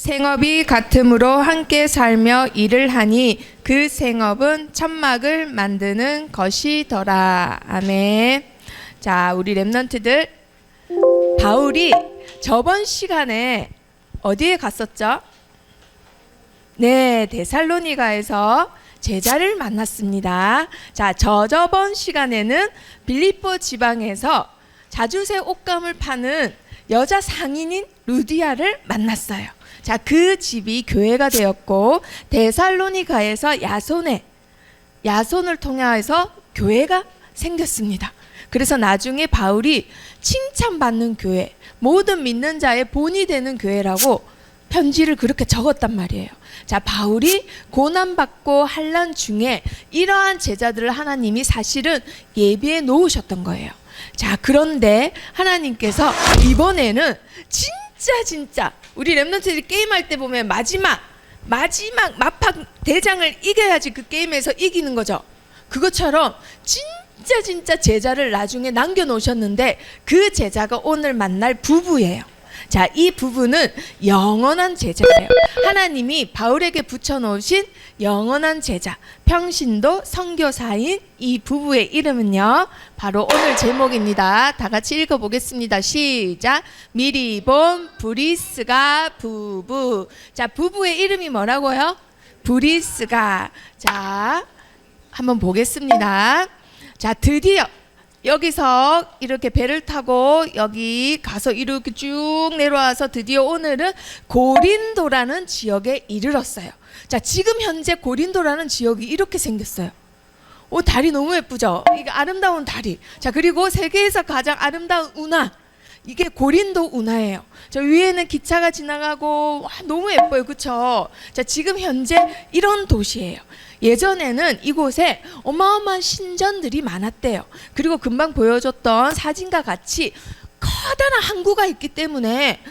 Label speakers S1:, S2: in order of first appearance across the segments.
S1: 생업이 같음으로 함께 살며 일을 하니 그 생업은 천막을 만드는 것이더라. 아멘. 자, 우리 렘넌트들, 바울이 저번 시간에 어디에 갔었죠? 네, 데살로니가에서 제자를 만났습니다. 자, 저번 시간에는 빌립보 지방에서 자주색 옷감을 파는 여자 상인인 루디아를 만났어요. 자, 그 집이 교회가 되었고, 데살로니가에서 야손을 통해서 교회가 생겼습니다. 그래서 나중에 바울이 칭찬받는 교회, 모든 믿는 자의 본이 되는 교회라고 편지를 그렇게 적었단 말이에요. 자, 바울이 고난받고 환난 중에 이러한 제자들을 하나님이 사실은 예비해 놓으셨던 거예요. 자, 그런데 하나님께서 이번에는 진짜 우리 렘넌트들이 게임할 때 보면 마지막 막판 대장을 이겨야지 그 게임에서 이기는 거죠. 그것처럼 진짜 제자를 나중에 남겨놓으셨는데 그 제자가 오늘 만날 부부예요. 자, 이 부부는 영원한 제자예요. 하나님이 바울에게 붙여놓으신 영원한 제자, 평신도 선교사인 이 부부의 이름은요, 바로 오늘 제목입니다. 다 같이 읽어보겠습니다. 시작. 미리 본 브리스가 부부. 자, 부부의 이름이 뭐라고요? 브리스가. 자, 한번 보겠습니다. 자, 드디어 여기서 이렇게 배를 타고 여기 가서 이렇게 쭉 내려와서 드디어 오늘은 고린도라는 지역에 이르렀어요. 자, 지금 현재 고린도라는 지역이 이렇게 생겼어요. 오, 다리 너무 예쁘죠? 이게 아름다운 다리. 자, 그리고 세계에서 가장 아름다운 운하, 이게 고린도 운하예요. 저 위에는 기차가 지나가고, 와, 너무 예뻐요. 그쵸? 자, 지금 현재 이런 도시예요. 예전에는 이곳에 어마어마한 신전들이 많았대요. 그리고 금방 보여줬던 사진과 같이 커다란 항구가 있기 때문에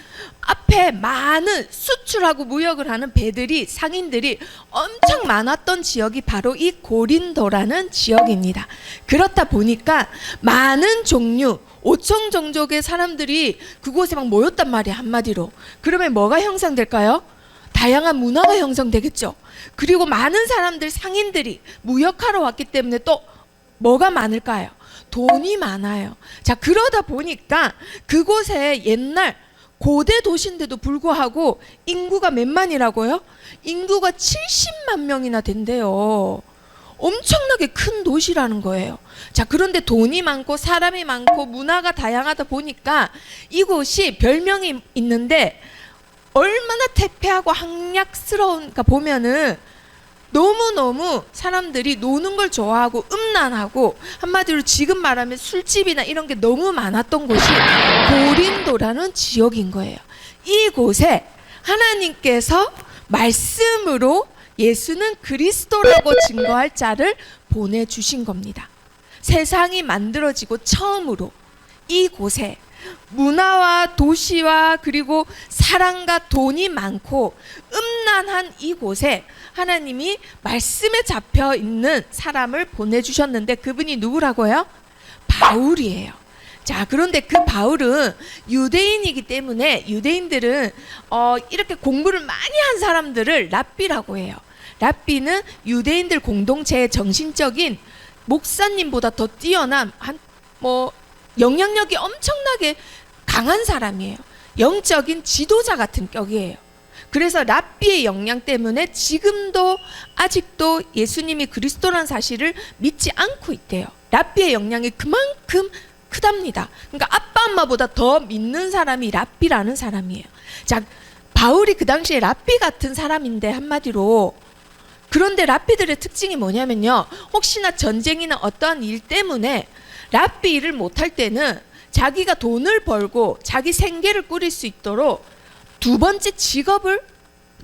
S1: 앞에 많은 수출하고 무역을 하는 배들이, 상인들이 엄청 많았던 지역이 바로 이 고린도라는 지역입니다. 그렇다 보니까 많은 종류, 5천 종족의 사람들이 그곳에 막 모였단 말이에요. 한마디로. 그러면 뭐가 형성될까요? 다양한 문화가 형성되겠죠. 그리고 많은 사람들, 상인들이 무역하러 왔기 때문에 또 뭐가 많을까요? 돈이 많아요. 자, 그러다 보니까 그곳에 옛날 고대 도시인데도 불구하고 인구가 몇 만이라고요? 인구가 70만 명이나 된대요. 엄청나게 큰 도시라는 거예요. 자, 그런데 돈이 많고 사람이 많고 문화가 다양하다 보니까 이곳이 별명이 있는데 얼마나 태폐하고 한약스러운가 보면은 너무너무 사람들이 노는 걸 좋아하고 음란하고, 한마디로 지금 말하면 술집이나 이런 게 너무 많았던 곳이 고린도라는 지역인 거예요. 이곳에 하나님께서 말씀으로 예수는 그리스도라고 증거할 자를 보내주신 겁니다. 세상이 만들어지고 처음으로 이곳에 문화와 도시와 그리고 사랑과 돈이 많고 음란한 이곳에 하나님이 말씀에 잡혀 있는 사람을 보내주셨는데 그분이 누구라고요? 바울이에요. 자, 그런데 그 바울은 유대인이기 때문에 유대인들은 이렇게 공부를 많이 한 사람들을 랍비라고 해요. 랍비는 유대인들 공동체의 정신적인 목사님보다 더 뛰어난 영향력이 엄청나게 강한 사람이에요. 영적인 지도자 같은 격이에요. 그래서 랍비의 영향 때문에 지금도 아직도 예수님이 그리스도라는 사실을 믿지 않고 있대요. 랍비의 영향이 그만큼 크답니다. 그러니까 아빠 엄마보다 더 믿는 사람이 랍비라는 사람이에요. 자, 바울이 그 당시에 랍비 같은 사람인데 한마디로. 그런데 랍비들의 특징이 뭐냐면요, 혹시나 전쟁이나 어떠한 일 때문에 랍비 일을 못할 때는 자기가 돈을 벌고 자기 생계를 꾸릴 수 있도록 두 번째 직업을,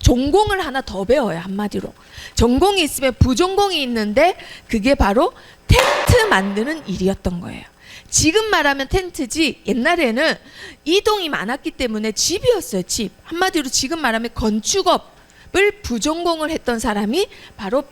S1: 전공을 하나 더 배워요. 한마디로 전공이 있으면 부전공이 있는데 그게 바로 텐트 만드는 일이었던 거예요. 지금 말하면 텐트지 옛날에는 이동이 많았기 때문에 집이었어요. 집. 한마디로 지금 말하면 건축업을 부전공을 했던 사람이 바로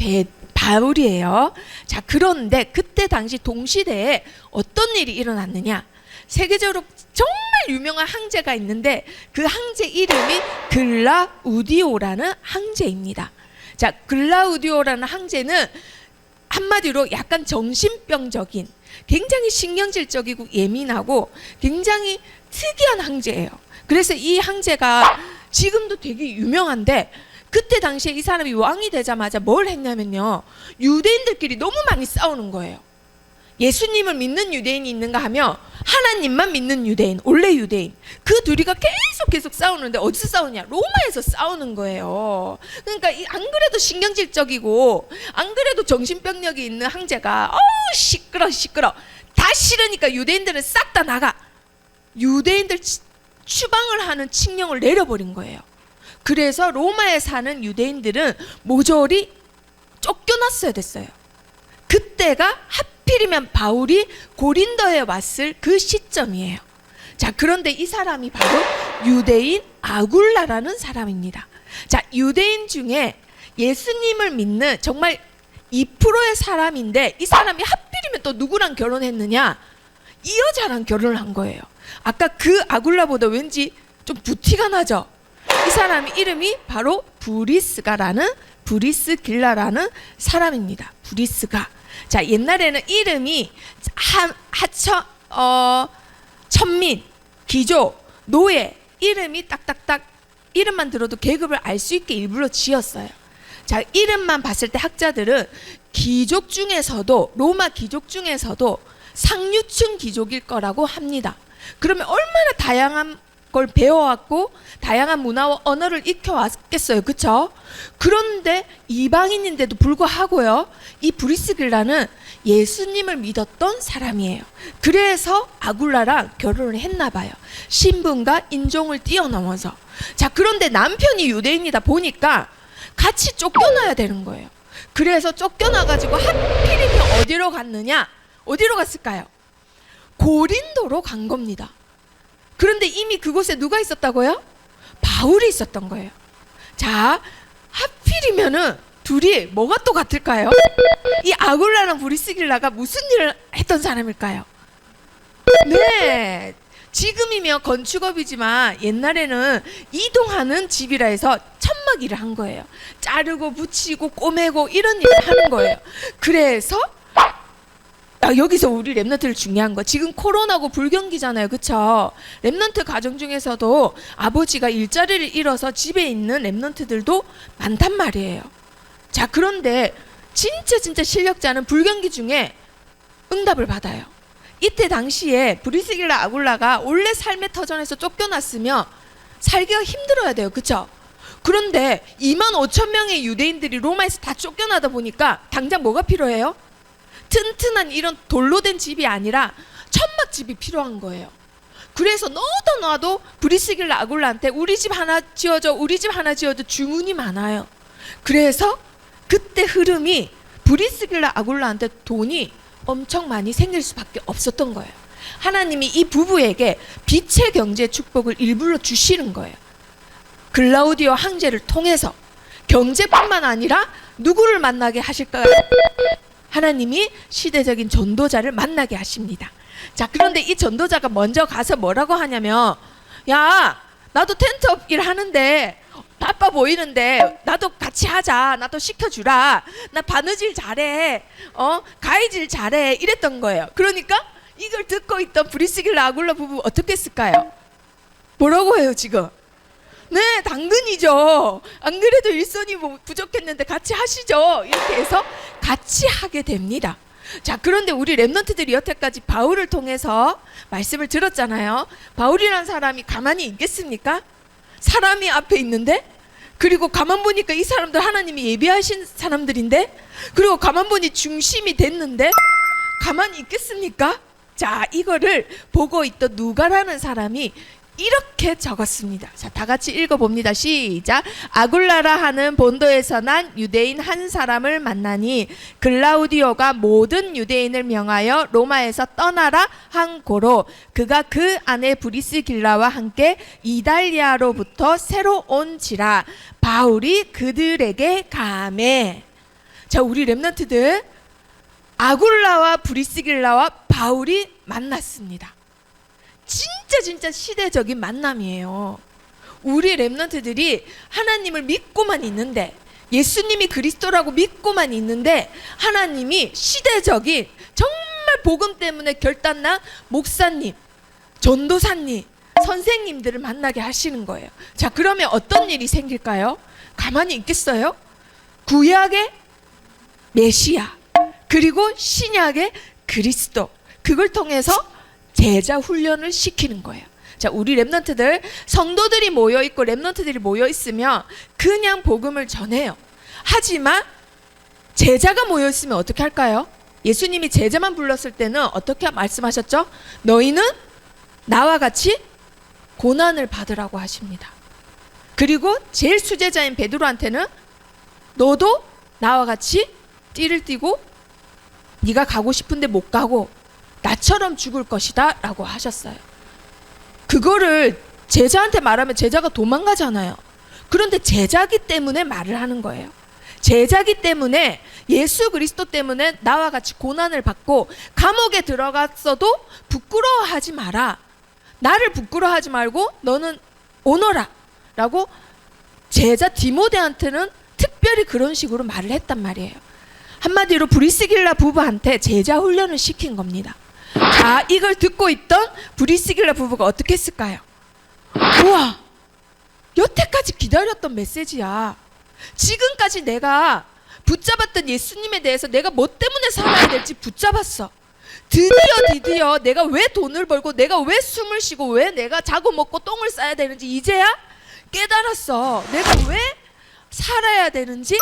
S1: 바울이에요. 자, 그런데 그때 당시 동시대에 어떤 일이 일어났느냐, 세계적으로 정말 유명한 황제가 있는데 그 황제 이름이 글라우디오라는 황제입니다. 자, 글라우디오라는 황제는 한마디로 약간 정신병적인, 굉장히 신경질적이고 예민하고 굉장히 특이한 황제예요. 그래서 이 황제가 지금도 되게 유명한데, 그때 당시에 이 사람이 왕이 되자마자 뭘 했냐면요, 유대인들끼리 너무 많이 싸우는 거예요. 예수님을 믿는 유대인이 있는가 하면 하나님만 믿는 유대인, 원래 유대인, 그 둘이가 계속 싸우는데 어디서 싸우냐? 로마에서 싸우는 거예요. 그러니까 안 그래도 신경질적이고 안 그래도 정신병력이 있는 황제가 시끄러 다 싫으니까 유대인들은 싹 다 나가, 유대인들 추방을 하는 칙령을 내려버린 거예요. 그래서 로마에 사는 유대인들은 모조리 쫓겨났어야 됐어요. 그때가 하필이면 바울이 고린도에 왔을 그 시점이에요. 자, 그런데 이 사람이 바로 유대인 아굴라라는 사람입니다. 자, 유대인 중에 예수님을 믿는 정말 2%의 사람인데, 이 사람이 하필이면 또 누구랑 결혼했느냐? 이 여자랑 결혼을 한 거예요. 아까 그 아굴라보다 왠지 좀 부티가 나죠? 이 사람의 이름이 바로 브리스길라라는 사람입니다. 브리스가. 자, 옛날에는 이름이 천민, 귀족, 노예, 이름이 딱딱딱, 이름만 들어도 계급을 알 수 있게 일부러 지었어요. 자, 이름만 봤을 때 학자들은 귀족 중에서도, 로마 귀족 중에서도 상류층 귀족일 거라고 합니다. 그러면 얼마나 다양한 걸 배워왔고 다양한 문화와 언어를 익혀왔겠어요, 그쵸? 그런데 이방인인데도 불구하고요, 이 브리스길라는 예수님을 믿었던 사람이에요. 그래서 아굴라랑 결혼을 했나 봐요. 신분과 인종을 뛰어넘어서. 자, 그런데 남편이 유대인이다 보니까 같이 쫓겨나야 되는 거예요. 그래서 쫓겨나가지고 하필이면 어디로 갔느냐? 어디로 갔을까요? 고린도로 간 겁니다. 그런데 이미 그곳에 누가 있었다고요? 바울이 있었던 거예요. 자, 하필이면은 둘이 뭐가 또 같을까요? 이 아굴라랑 브리스길라가 무슨 일을 했던 사람일까요? 네, 지금이면 건축업이지만 옛날에는 이동하는 집이라 해서 천막 일을 한 거예요. 자르고 붙이고 꼬매고 이런 일을 하는 거예요. 그래서 여기서 우리 랩런트를 중요한 거, 지금 코로나고 불경기잖아요, 그쵸? 랩런트 가정 중에서도 아버지가 일자리를 잃어서 집에 있는 랩런트들도 많단 말이에요. 자, 그런데 진짜 실력자는 불경기 중에 응답을 받아요. 이때 당시에 브리스길라 아굴라가 원래 삶의 터전에서 쫓겨났으면 살기가 힘들어야 돼요, 그쵸? 그런데 25,000명의 유대인들이 로마에서 다 쫓겨나다 보니까 당장 뭐가 필요해요? 튼튼한 이런 돌로 된 집이 아니라 천막집이 필요한 거예요. 그래서 놔도 브리스길라 아굴라한테 우리 집 하나 지어줘, 우리 집 하나 지어줘 주문이 많아요. 그래서 그때 흐름이 브리스길라 아굴라한테 돈이 엄청 많이 생길 수밖에 없었던 거예요. 하나님이 이 부부에게 빛의 경제 축복을 일부러 주시는 거예요. 글라우디오 황제를 통해서. 경제뿐만 아니라 누구를 만나게 하실까요? 하나님이 시대적인 전도자를 만나게 하십니다. 자, 그런데 이 전도자가 먼저 가서 뭐라고 하냐면, 야, 나도 텐트업 일 하는데 바빠 보이는데 나도 같이 하자, 나도 시켜주라, 나 바느질 잘해, 가위질 잘해, 이랬던 거예요. 그러니까 이걸 듣고 있던 브리스길라 아굴라 부부 어떻게 했을까요? 뭐라고 해요 지금? 네, 당근이죠. 안 그래도 일손이 뭐 부족했는데 같이 하시죠, 이렇게 해서 같이 하게 됩니다. 자, 그런데 우리 랩런트들이 여태까지 바울을 통해서 말씀을 들었잖아요. 바울이라는 사람이 가만히 있겠습니까? 사람이 앞에 있는데, 그리고 가만 보니까 이 사람들 하나님이 예비하신 사람들인데, 그리고 가만 보니 중심이 됐는데 가만히 있겠습니까? 자, 이거를 보고 있던 누가라는 사람이 이렇게 적었습니다. 자, 다 같이 읽어봅니다. 시작. 아굴라라 하는 본도에서 난 유대인 한 사람을 만나니 글라우디오가 모든 유대인을 명하여 로마에서 떠나라 한 고로 그가 그 아내 브리스길라와 함께 이달리아로부터 새로 온지라 바울이 그들에게 가매. 자, 우리 랩런트들, 아굴라와 브리스길라와 바울이 만났습니다. 진짜 시대적인 만남이에요. 우리 렘넌트들이 하나님을 믿고만 있는데, 예수님이 그리스도라고 믿고만 있는데, 하나님이 시대적인 정말 복음 때문에 결단난 목사님, 전도사님, 선생님들을 만나게 하시는 거예요. 자, 그러면 어떤 일이 생길까요? 가만히 있겠어요? 구약의 메시아, 그리고 신약의 그리스도, 그걸 통해서 제자 훈련을 시키는 거예요. 자, 우리 렘넌트들, 성도들이 모여있고 렘넌트들이 모여있으면 그냥 복음을 전해요. 하지만 제자가 모여있으면 어떻게 할까요? 예수님이 제자만 불렀을 때는 어떻게 말씀하셨죠? 너희는 나와 같이 고난을 받으라고 하십니다. 그리고 제일 수제자인 베드로한테는 너도 나와 같이 띠를 띠고 네가 가고 싶은데 못 가고 나처럼 죽을 것이다 라고 하셨어요. 그거를 제자한테 말하면 제자가 도망가잖아요. 그런데 제자기 때문에 말을 하는 거예요. 제자기 때문에, 예수 그리스도 때문에 나와 같이 고난을 받고 감옥에 들어갔어도 부끄러워하지 마라. 나를 부끄러워하지 말고 너는 오너라 라고 제자 디모데한테는 특별히 그런 식으로 말을 했단 말이에요. 한마디로 브리스길라 부부한테 제자 훈련을 시킨 겁니다. 자, 이걸 듣고 있던 브리스길라 부부가 어떻게 했을까요? 우와, 여태까지 기다렸던 메시지야. 지금까지 내가 붙잡았던 예수님에 대해서 내가 뭐 때문에 살아야 될지 붙잡았어. 드디어 내가 왜 돈을 벌고 내가 왜 숨을 쉬고 왜 내가 자고 먹고 똥을 싸야 되는지 이제야 깨달았어. 내가 왜 살아야 되는지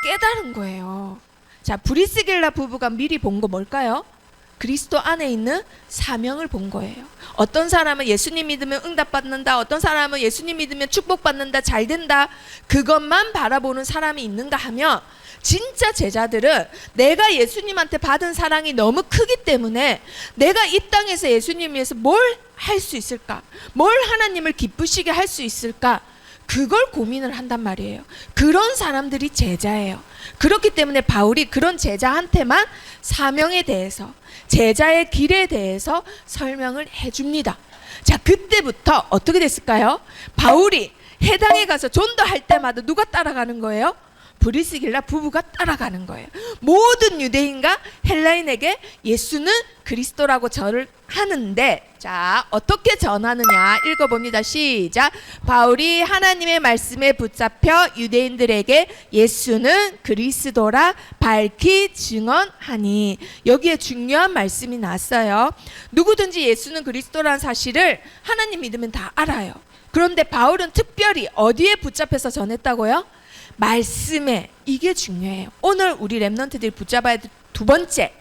S1: 깨달은 거예요. 자, 브리스길라 부부가 미리 본 거 뭘까요? 그리스도 안에 있는 사명을 본 거예요. 어떤 사람은 예수님 믿으면 응답받는다, 어떤 사람은 예수님 믿으면 축복받는다, 잘 된다, 그것만 바라보는 사람이 있는가 하면, 진짜 제자들은 내가 예수님한테 받은 사랑이 너무 크기 때문에 내가 이 땅에서 예수님 위해서 뭘 할 수 있을까, 뭘 하나님을 기쁘시게 할 수 있을까, 그걸 고민을 한단 말이에요. 그런 사람들이 제자예요. 그렇기 때문에 바울이 그런 제자한테만 사명에 대해서, 제자의 길에 대해서 설명을 해줍니다. 자, 그때부터 어떻게 됐을까요? 바울이 해당에 가서 전도할 때마다 누가 따라가는 거예요? 브리스길라 부부가 따라가는 거예요. 모든 유대인과 헬라인에게 예수는 그리스도라고 절을 하는데, 자, 어떻게 전하느냐 읽어봅니다. 시작. 바울이 하나님의 말씀에 붙잡혀 유대인들에게 예수는 그리스도라 밝히 증언하니. 여기에 중요한 말씀이 나왔어요. 누구든지 예수는 그리스도라는 사실을 하나님 믿으면 다 알아요. 그런데 바울은 특별히 어디에 붙잡혀서 전했다고요? 말씀에. 이게 중요해요. 오늘 우리 렘넌트들이 붙잡아야 될 두 번째,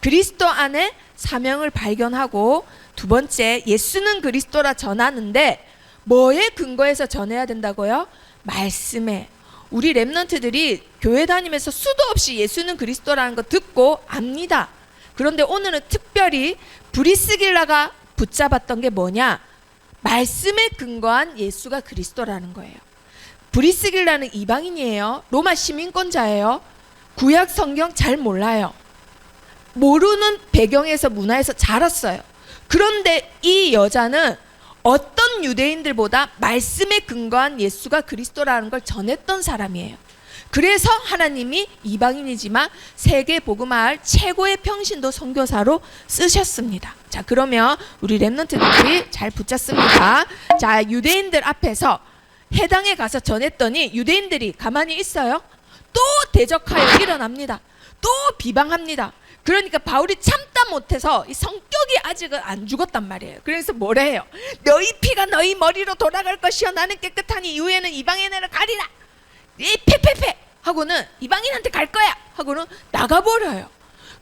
S1: 그리스도 안에 사명을 발견하고, 두 번째, 예수는 그리스도라 전하는데 뭐에 근거해서 전해야 된다고요? 말씀에. 우리 렘넌트들이 교회 다니면서 수도 없이 예수는 그리스도라는 거 듣고 압니다. 그런데 오늘은 특별히 브리스길라가 붙잡았던 게 뭐냐? 말씀에 근거한 예수가 그리스도라는 거예요. 브리스길라는 이방인이에요. 로마 시민권자예요. 구약 성경 잘 몰라요. 모르는 배경에서, 문화에서 자랐어요. 그런데 이 여자는 어떤 유대인들보다 말씀에 근거한 예수가 그리스도라는 걸 전했던 사람이에요. 그래서 하나님이 이방인이지만 세계 복음화할 최고의 평신도 선교사로 쓰셨습니다. 자, 그러면 우리 렘넌트들이 잘 붙잡습니다. 자, 유대인들 앞에서 해당에 가서 전했더니 유대인들이 가만히 있어요? 또 대적하여 일어납니다. 또 비방합니다. 그러니까 바울이 참다 못해서 이 성격이 아직은 안 죽었단 말이에요. 그래서 뭐래 해요? 너희 피가 너희 머리로 돌아갈 것이요 나는 깨끗하니 이후에는 이방인을 가리라. 이 패패패 하고는 이방인한테 갈 거야 하고는 나가버려요.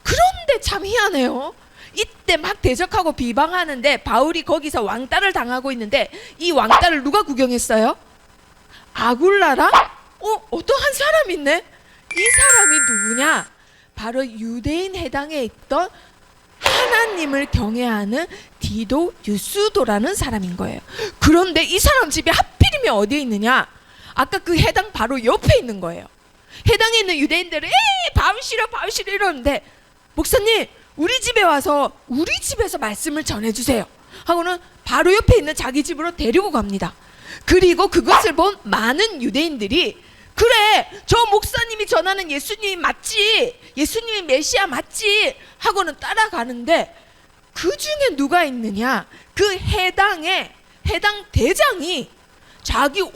S1: 그런데 참 희한해요. 이때 막 대적하고 비방하는데 바울이 거기서 왕따를 당하고 있는데, 이 왕따를 누가 구경했어요? 아굴라라? 어떠한 사람이 있네? 이 사람이 누구냐? 바로 유대인 해당에 있던 하나님을 경외하는 디도 유스도라는 사람인 거예요. 그런데 이 사람 집이 하필이면 어디에 있느냐? 아까 그 해당 바로 옆에 있는 거예요. 해당에 있는 유대인들은 바울 싫어 바울 싫어 이러는데, 목사님 우리 집에 와서 우리 집에서 말씀을 전해주세요. 하고는 바로 옆에 있는 자기 집으로 데리고 갑니다. 그리고 그것을 본 많은 유대인들이 그래, 저 목사님이 전하는 예수님이 맞지, 예수님이 메시아 맞지 하고는 따라가는데 그 중에 누가 있느냐, 그 해당 대장이 자기 온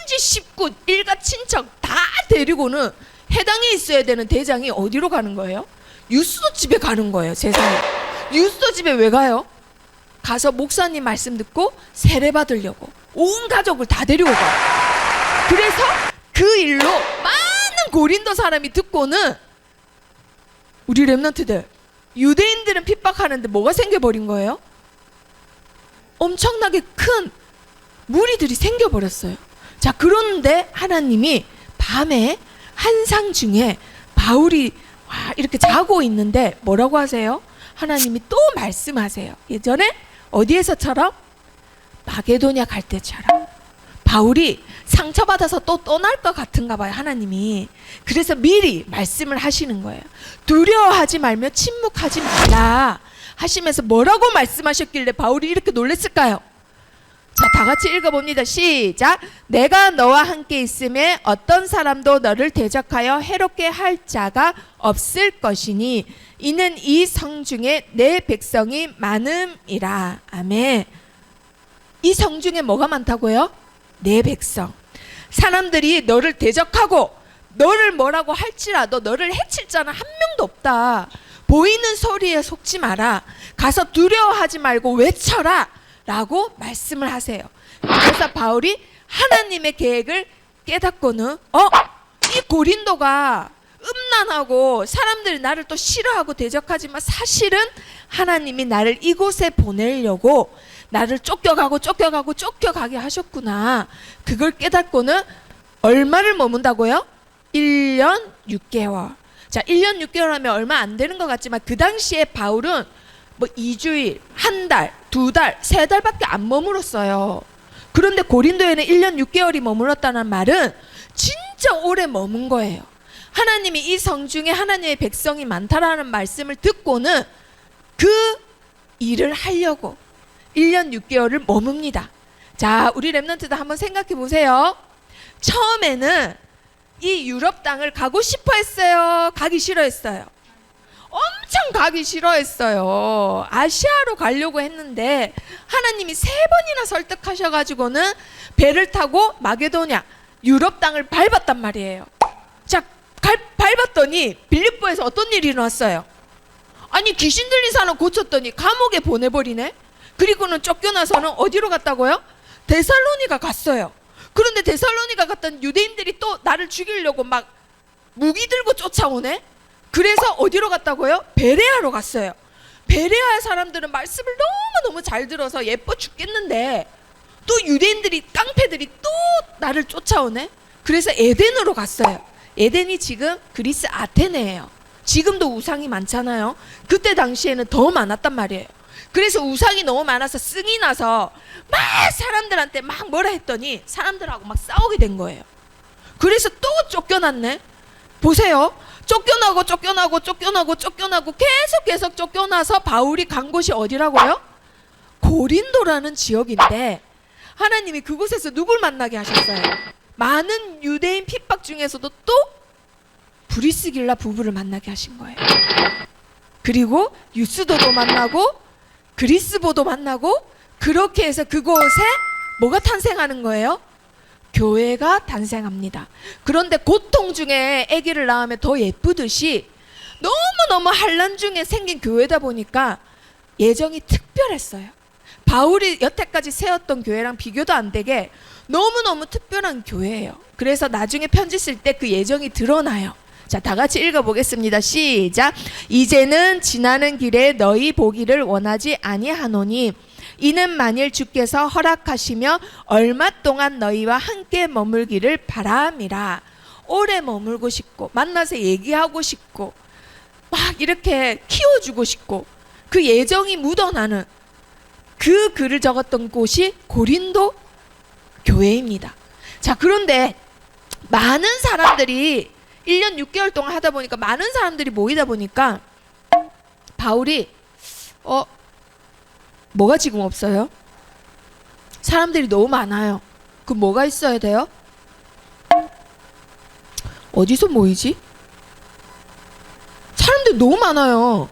S1: 집 식구 일가 친척 다 데리고는 해당에 있어야 되는 대장이 어디로 가는 거예요? 유스도 집에 가는 거예요. 세상에. 유스도 집에 왜 가요? 가서 목사님 말씀 듣고 세례 받으려고 온 가족을 다 데리고 가요. 그래서 그 일로 많은 고린도 사람이 듣고는 우리 렘넌트들, 유대인들은 핍박하는데 뭐가 생겨버린 거예요? 엄청나게 큰 무리들이 생겨버렸어요. 자, 그런데 하나님이 밤에 환상 중에 바울이 이렇게 자고 있는데 뭐라고 하세요? 하나님이 또 말씀하세요. 예전에 어디에서처럼? 마게도냐 갈 때처럼. 바울이 상처받아서 또 떠날 것 같은가 봐요, 하나님이. 그래서 미리 말씀을 하시는 거예요. 두려워하지 말며 침묵하지 말라 하시면서 뭐라고 말씀하셨길래 바울이 이렇게 놀랬을까요? 자, 다 같이 읽어봅니다. 시작. 내가 너와 함께 있음에 어떤 사람도 너를 대적하여 해롭게 할 자가 없을 것이니 이는 이 성중에 내 백성이 많음이라. 아멘. 이 성중에 뭐가 많다고요? 내 백성. 사람들이 너를 대적하고 너를 뭐라고 할지라도 너를 해칠 자는 한 명도 없다. 보이는 소리에 속지 마라. 가서 두려워하지 말고 외쳐라 라고 말씀을 하세요. 그래서 바울이 하나님의 계획을 깨닫고는 이 고린도가 음란하고 사람들이 나를 또 싫어하고 대적하지만 사실은 하나님이 나를 이곳에 보내려고 나를 쫓겨가게 하셨구나. 그걸 깨닫고는 얼마를 머문다고요? 1년 6개월. 자, 1년 6개월 하면 얼마 안 되는 것 같지만 그 당시에 바울은 뭐 2주일, 한 달, 2달, 3달밖에 안 머물었어요. 그런데 고린도에는 1년 6개월이 머물렀다는 말은 진짜 오래 머문 거예요. 하나님이 이 성중에 하나님의 백성이 많다라는 말씀을 듣고는 그 일을 하려고 1년 6개월을 머뭅니다. 자, 우리 렘넌트들 한번 생각해 보세요. 처음에는 이 유럽 땅을 가고 싶어 했어요? 가기 싫어 했어요? 엄청 가기 싫어했어요. 아시아로 가려고 했는데 하나님이 3번이나 설득하셔가지고는 배를 타고 마게도냐 유럽 땅을 밟았단 말이에요. 자, 밟았더니 빌립보에서 어떤 일이 일어났어요? 아니, 귀신 들린 사람 고쳤더니 감옥에 보내버리네. 그리고는 쫓겨나서는 어디로 갔다고요? 데살로니가 갔어요. 그런데 데살로니가 갔던 유대인들이 또 나를 죽이려고 막 무기 들고 쫓아오네. 그래서 어디로 갔다고요? 베레아로 갔어요. 베레아 사람들은 말씀을 너무너무 잘 들어서 예뻐 죽겠는데 또 유대인들이, 깡패들이 또 나를 쫓아오네. 그래서 에덴으로 갔어요. 에덴이 지금 그리스 아테네예요. 지금도 우상이 많잖아요. 그때 당시에는 더 많았단 말이에요. 그래서 우상이 너무 많아서 승이 나서 막 사람들한테 막 뭐라 했더니 사람들하고 막 싸우게 된 거예요. 그래서 또 쫓겨났네. 보세요. 쫓겨나고 계속 쫓겨나서 바울이 간 곳이 어디라고요? 고린도라는 지역인데 하나님이 그곳에서 누굴 만나게 하셨어요? 많은 유대인 핍박 중에서도 또 브리스길라 부부를 만나게 하신 거예요. 그리고 유스도도 만나고 그리스보도 만나고 그렇게 해서 그곳에 뭐가 탄생하는 거예요? 교회가 탄생합니다. 그런데 고통 중에 아기를 낳으면 더 예쁘듯이 너무너무 환난 중에 생긴 교회다 보니까 예정이 특별했어요. 바울이 여태까지 세웠던 교회랑 비교도 안 되게 너무너무 특별한 교회예요. 그래서 나중에 편지 쓸 때 그 예정이 드러나요. 자, 다 같이 읽어보겠습니다. 시작. 이제는 지나는 길에 너희 보기를 원하지 아니하노니 이는 만일 주께서 허락하시며 얼마 동안 너희와 함께 머물기를 바람이라. 오래 머물고 싶고 만나서 얘기하고 싶고 막 이렇게 키워주고 싶고 그 예정이 묻어나는 그 글을 적었던 곳이 고린도 교회입니다. 자, 그런데 많은 사람들이 1년 6개월 동안 하다 보니까 많은 사람들이 모이다 보니까 바울이 뭐가 지금 없어요? 사람들이 너무 많아요. 그럼 뭐가 있어야 돼요? 어디서 모이지? 사람들 너무 많아요.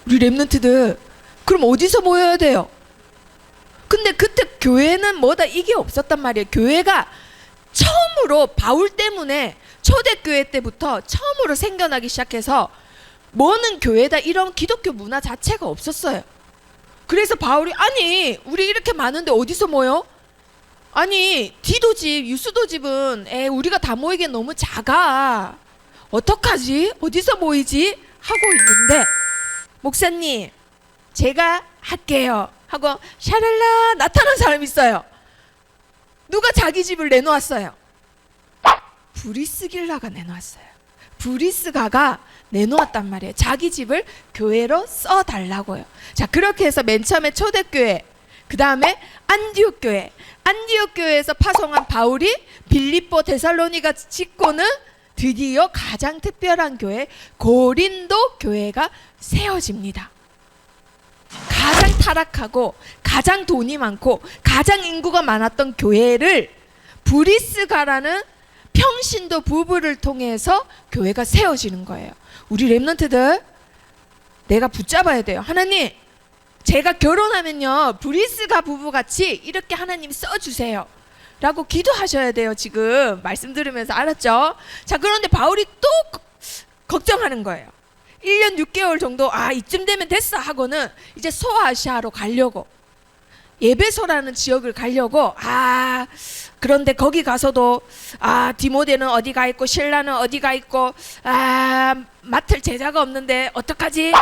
S1: 우리 랩런트들. 그럼 어디서 모여야 돼요? 근데 그때 교회는 뭐다 이게 없었단 말이에요. 교회가 처음으로 바울 때문에 초대교회 때부터 처음으로 생겨나기 시작해서 뭐는 교회다 이런 기독교 문화 자체가 없었어요. 그래서 바울이 아니 우리 이렇게 많은데 어디서 모여? 아니 디도집 유스도집은 우리가 다 모이기엔 너무 작아. 어떡하지? 어디서 모이지? 하고 있는데 목사님 제가 할게요 하고 샤랄라 나타난 사람이 있어요. 누가 자기 집을 내놓았어요? 브리스길라가 내놓았어요. 브리스가가 내놓았단 말이에요. 자기 집을 교회로 써달라고요. 자 그렇게 해서 맨 처음에 초대교회, 그 다음에 안디옥 교회, 안디옥 교회에서 파송한 바울이 빌립보 데살로니가 짓고는 드디어 가장 특별한 교회 고린도 교회가 세워집니다. 가장 타락하고 가장 돈이 많고 가장 인구가 많았던 교회를 브리스가라는 평신도 부부를 통해서 교회가 세워지는 거예요. 우리 랩런트들 내가 붙잡아야 돼요. 하나님 제가 결혼하면요 브리스가 부부같이 이렇게 하나님 써주세요 라고 기도하셔야 돼요. 지금 말씀 들으면서 알았죠? 자 그런데 바울이 또 걱정하는 거예요. 1년 6개월 정도 이쯤 되면 됐어 하고는 이제 소아시아로 가려고 예배소라는 지역을 가려고 그런데 거기 가서도 디모데는 어디 가 있고 신라는 어디 가 있고 맡을 제자가 없는데 어떡하지?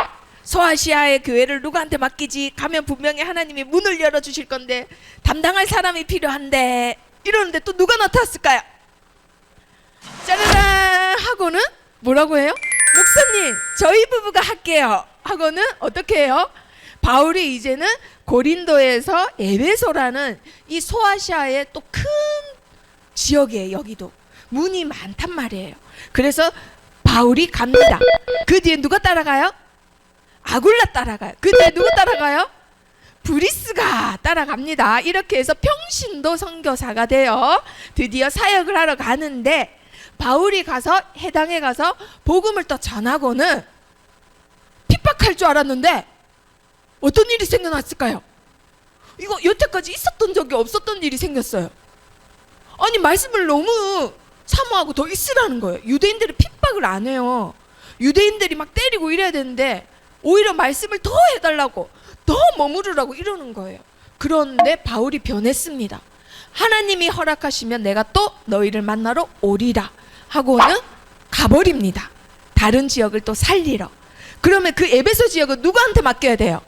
S1: 소아시아의 교회를 누구한테 맡기지? 가면 분명히 하나님이 문을 열어주실 건데 담당할 사람이 필요한데 이러는데 또 누가 나타났을까요? 짜라란 하고는 뭐라고 해요? 목사님 저희 부부가 할게요 하고는 어떻게 해요? 바울이 이제는 고린도에서 에베소라는 이 소아시아의 또 큰 지역이에요. 여기도 문이 많단 말이에요. 그래서 바울이 갑니다. 그 뒤에 누가 따라가요? 아굴라 따라가요. 그 뒤에 누가 따라가요? 브리스가 따라갑니다. 이렇게 해서 평신도 선교사가 되어 드디어 사역을 하러 가는데 바울이 가서 해당에 가서 복음을 또 전하고는 핍박할 줄 알았는데 어떤 일이 생겨났을까요? 이거 여태까지 있었던 적이 없었던 일이 생겼어요. 아니 말씀을 너무 사모하고 더 있으라는 거예요. 유대인들이 핍박을 안 해요. 유대인들이 막 때리고 이래야 되는데 오히려 말씀을 더 해달라고 더 머무르라고 이러는 거예요. 그런데 바울이 변했습니다. 하나님이 허락하시면 내가 또 너희를 만나러 오리라 하고는 가버립니다. 다른 지역을 또 살리러. 그러면 그 에베소 지역은 누구한테 맡겨야 돼요?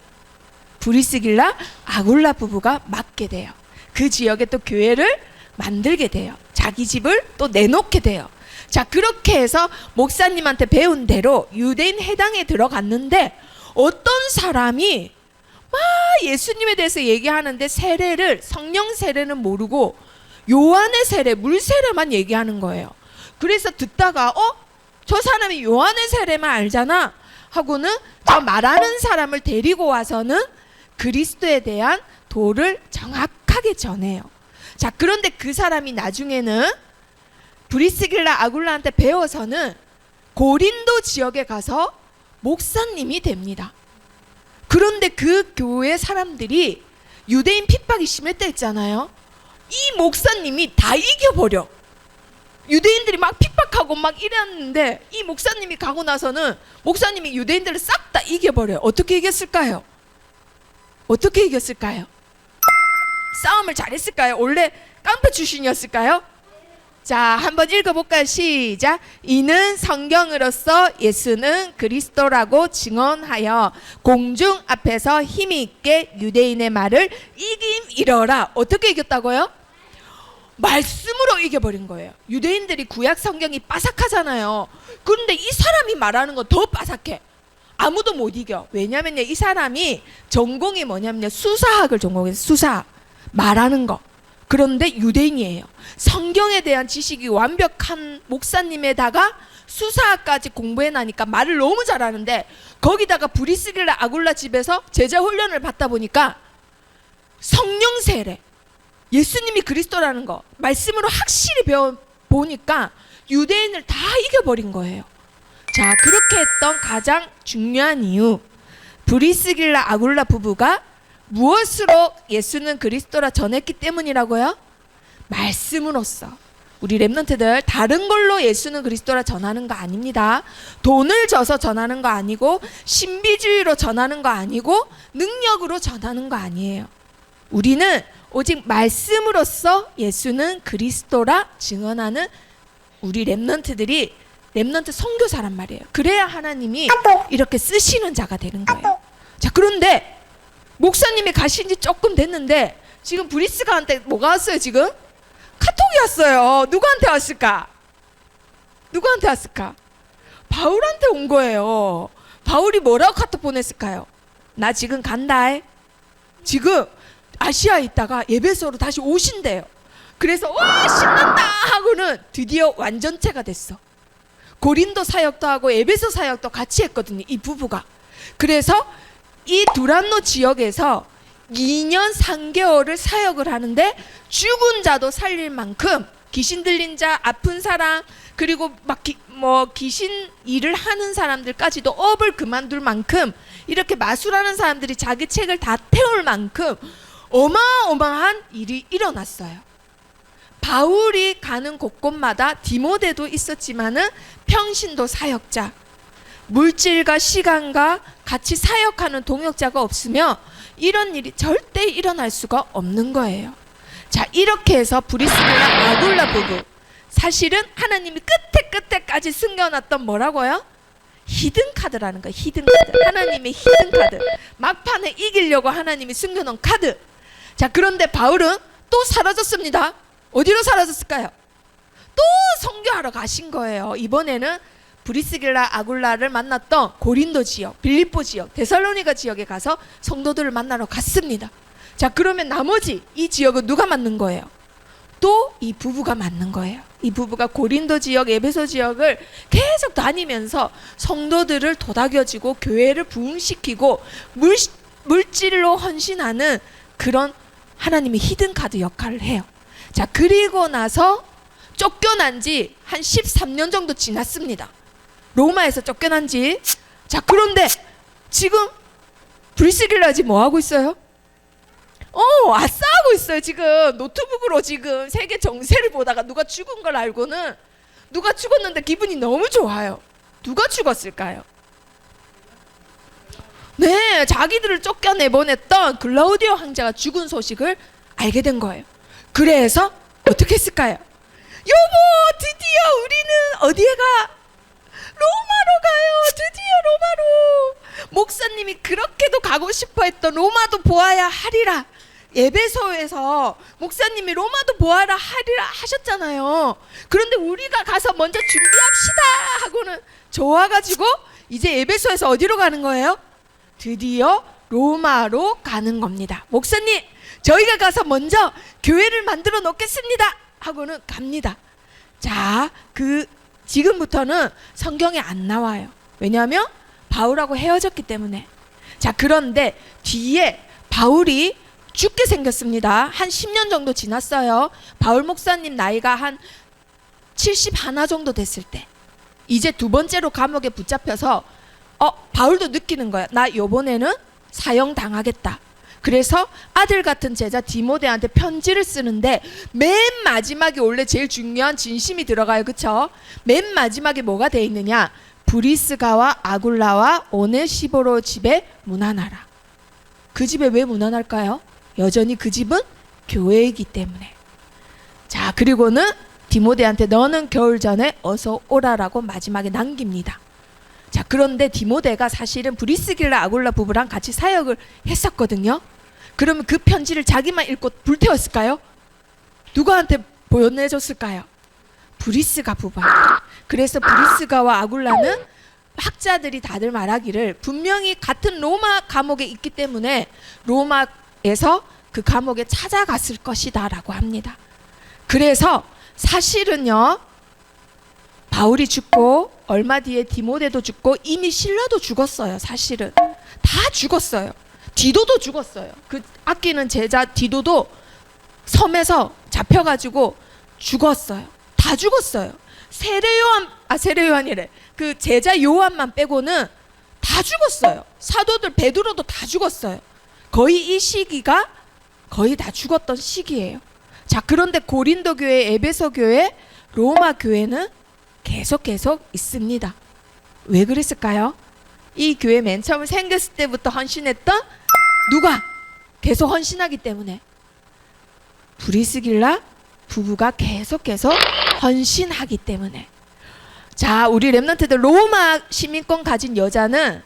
S1: 브리스길라 아굴라 부부가 맡게 돼요. 그 지역에 또 교회를 만들게 돼요. 자기 집을 또 내놓게 돼요. 자 그렇게 해서 목사님한테 배운 대로 유대인 회당에 들어갔는데 어떤 사람이 막 예수님에 대해서 얘기하는데 세례를 성령 세례는 모르고 요한의 세례 물 세례만 얘기하는 거예요. 그래서 듣다가 저 사람이 요한의 세례만 알잖아 하고는 저 말하는 사람을 데리고 와서는 그리스도에 대한 도를 정확하게 전해요. 자 그런데 그 사람이 나중에는 브리스길라 아굴라한테 배워서는 고린도 지역에 가서 목사님이 됩니다. 그런데 그 교회 사람들이 유대인 핍박이 심했다 했잖아요. 이 목사님이 다 이겨버려. 유대인들이 막 핍박하고 막 이랬는데 이 목사님이 가고 나서는 목사님이 유대인들을 싹 다 이겨버려요. 어떻게 이겼을까요? 어떻게 이겼을까요? 싸움을 잘했을까요? 원래 깡패 출신이었을까요? 자, 한번 읽어볼까요? 시작. 이는 성경으로서 예수는 그리스도라고 증언하여 공중 앞에서 힘이 있게 유대인의 말을 이김이러라. 어떻게 이겼다고요? 말씀으로 이겨버린 거예요. 유대인들이 구약 성경이 빠삭하잖아요. 그런데 이 사람이 말하는 건 더 빠삭해. 아무도 못 이겨. 왜냐면요, 이 사람이 전공이 뭐냐면요, 수사학을 전공해서 수사 말하는 거. 그런데 유대인이에요. 성경에 대한 지식이 완벽한 목사님에다가 수사학까지 공부해나니까 말을 너무 잘하는데 거기다가 브리스길라 아굴라 집에서 제자 훈련을 받다 보니까 성령 세례, 예수님이 그리스도라는 거 말씀으로 확실히 배워보니까 유대인을 다 이겨버린 거예요. 자, 그렇게 했던 가장 중요한 이유, 브리스길라 아굴라 부부가 무엇으로 예수는 그리스도라 전했기 때문이라고요? 말씀으로써. 우리 렘넌트들 다른 걸로 예수는 그리스도라 전하는 거 아닙니다. 돈을 줘서 전하는 거 아니고 신비주의로 전하는 거 아니고 능력으로 전하는 거 아니에요. 우리는 오직 말씀으로써 예수는 그리스도라 증언하는 우리 렘넌트들이 렘넌트 선교사란 말이에요. 그래야 하나님이 이렇게 쓰시는 자가 되는 거예요. 자, 그런데 목사님이 가신 지 조금 됐는데 지금 브리스가한테 뭐가 왔어요? 지금 카톡이 왔어요. 누구한테 왔을까? 누구한테 왔을까? 바울한테 온 거예요. 바울이 뭐라고 카톡 보냈을까요? 나 지금 간다. 지금 아시아에 있다가 에베소로 다시 오신대요. 그래서 와 신난다 하고는 드디어 완전체가 됐어. 고린도 사역도 하고 에베소 사역도 같이 했거든요, 이 부부가. 그래서 이 두란노 지역에서 2년 3개월을 사역을 하는데 죽은 자도 살릴 만큼, 귀신 들린 자, 아픈 사람, 그리고 막 귀신 일을 하는 사람들까지도 업을 그만둘 만큼, 이렇게 마술하는 사람들이 자기 책을 다 태울 만큼 어마어마한 일이 일어났어요. 바울이 가는 곳곳마다 디모데도 있었지만은 평신도 사역자, 물질과 시간과 같이 사역하는 동역자가 없으면 이런 일이 절대 일어날 수가 없는 거예요. 자, 이렇게 해서 브리스길라 아굴라 부부, 사실은 하나님이 끝에까지 숨겨놨던 뭐라고요? 히든 카드라는 거예요. 히든 카드. 하나님의 히든 카드. 막판에 이기려고 하나님이 숨겨놓은 카드. 자, 그런데 바울은 또 사라졌습니다. 어디로 사라졌을까요? 또 선교하러 가신 거예요. 이번에는 브리스길라 아굴라를 만났던 고린도 지역, 빌립보 지역, 데살로니가 지역에 가서 성도들을 만나러 갔습니다. 자, 그러면 나머지 이 지역은 누가 맡는 거예요? 또 이 부부가 맡는 거예요. 이 부부가 고린도 지역, 에베소 지역을 계속 다니면서 성도들을 도닥여주고 교회를 부흥시키고 물질로 헌신하는 그런 하나님의 히든카드 역할을 해요. 자, 그리고 나서 쫓겨난 지 한 13년 정도 지났습니다. 로마에서 쫓겨난 지. 자, 그런데 지금 브리스길라 지금 뭐 하고 있어요? 아싸하고 있어요. 지금 노트북으로 지금 세계 정세를 보다가 누가 죽은 걸 알고는, 누가 죽었는데 기분이 너무 좋아요. 누가 죽었을까요? 네, 자기들을 쫓겨내보냈던 글라우디오 황제가 죽은 소식을 알게 된 거예요. 그래서 어떻게 했을까요? 여보, 드디어 우리는 어디에 가? 로마로 가요. 드디어 로마로. 목사님이 그렇게도 가고 싶어 했던 로마도 보아야 하리라. 에베소에서 목사님이 로마도 보아라 하리라 하셨잖아요. 그런데 우리가 가서 먼저 준비합시다 하고는 좋아가지고 이제 에베소에서 어디로 가는 거예요? 드디어 로마로 가는 겁니다. 목사님, 저희가 가서 먼저 교회를 만들어 놓겠습니다 하고는 갑니다. 자, 지금부터는 성경에 안 나와요. 왜냐하면 바울하고 헤어졌기 때문에. 자, 그런데 뒤에 바울이 죽게 생겼습니다. 한 10년 정도 지났어요. 바울 목사님 나이가 한 71 정도 됐을 때 이제 두 번째로 감옥에 붙잡혀서 바울도 느끼는 거야. 나 요번에는 사형 당하겠다. 그래서 아들 같은 제자 디모데한테 편지를 쓰는데 맨 마지막에 원래 제일 중요한 진심이 들어가요. 그쵸? 맨 마지막에 뭐가 돼 있느냐? 브리스가와 아굴라와 오네시보로 집에 문안하라. 그 집에 왜 문안할까요? 여전히 그 집은 교회이기 때문에. 자, 그리고는 디모데한테 너는 겨울 전에 어서 오라라고 마지막에 남깁니다. 자, 그런데 디모데가 사실은 브리스길라 아굴라 부부랑 같이 사역을 했었거든요. 그러면 그 편지를 자기만 읽고 불태웠을까요? 누구한테 보내줬을까요? 브리스가 부부한테. 그래서 브리스가와 아굴라는 학자들이 다들 말하기를 분명히 같은 로마 감옥에 있기 때문에 로마에서 그 감옥에 찾아갔을 것이다 라고 합니다. 그래서 사실은요, 바울이 죽고 얼마 뒤에 디모데도 죽고 이미 실라도 죽었어요. 사실은 다 죽었어요. 디도도 죽었어요. 그 아끼는 제자 디도도 섬에서 잡혀가지고 죽었어요. 다 죽었어요. 세례 요한이래. 그 제자 요한만 빼고는 다 죽었어요. 사도들 베드로도 다 죽었어요. 거의 이 시기가 거의 다 죽었던 시기예요. 자, 그런데 고린도 교회, 에베소 교회, 로마 교회는 계속 있습니다. 왜 그랬을까요? 이 교회 맨 처음 생겼을 때부터 헌신했던 누가? 계속 헌신하기 때문에. 브리스길라 부부가 계속 헌신하기 때문에. 자, 우리 렘넌트들 로마 시민권 가진 여자는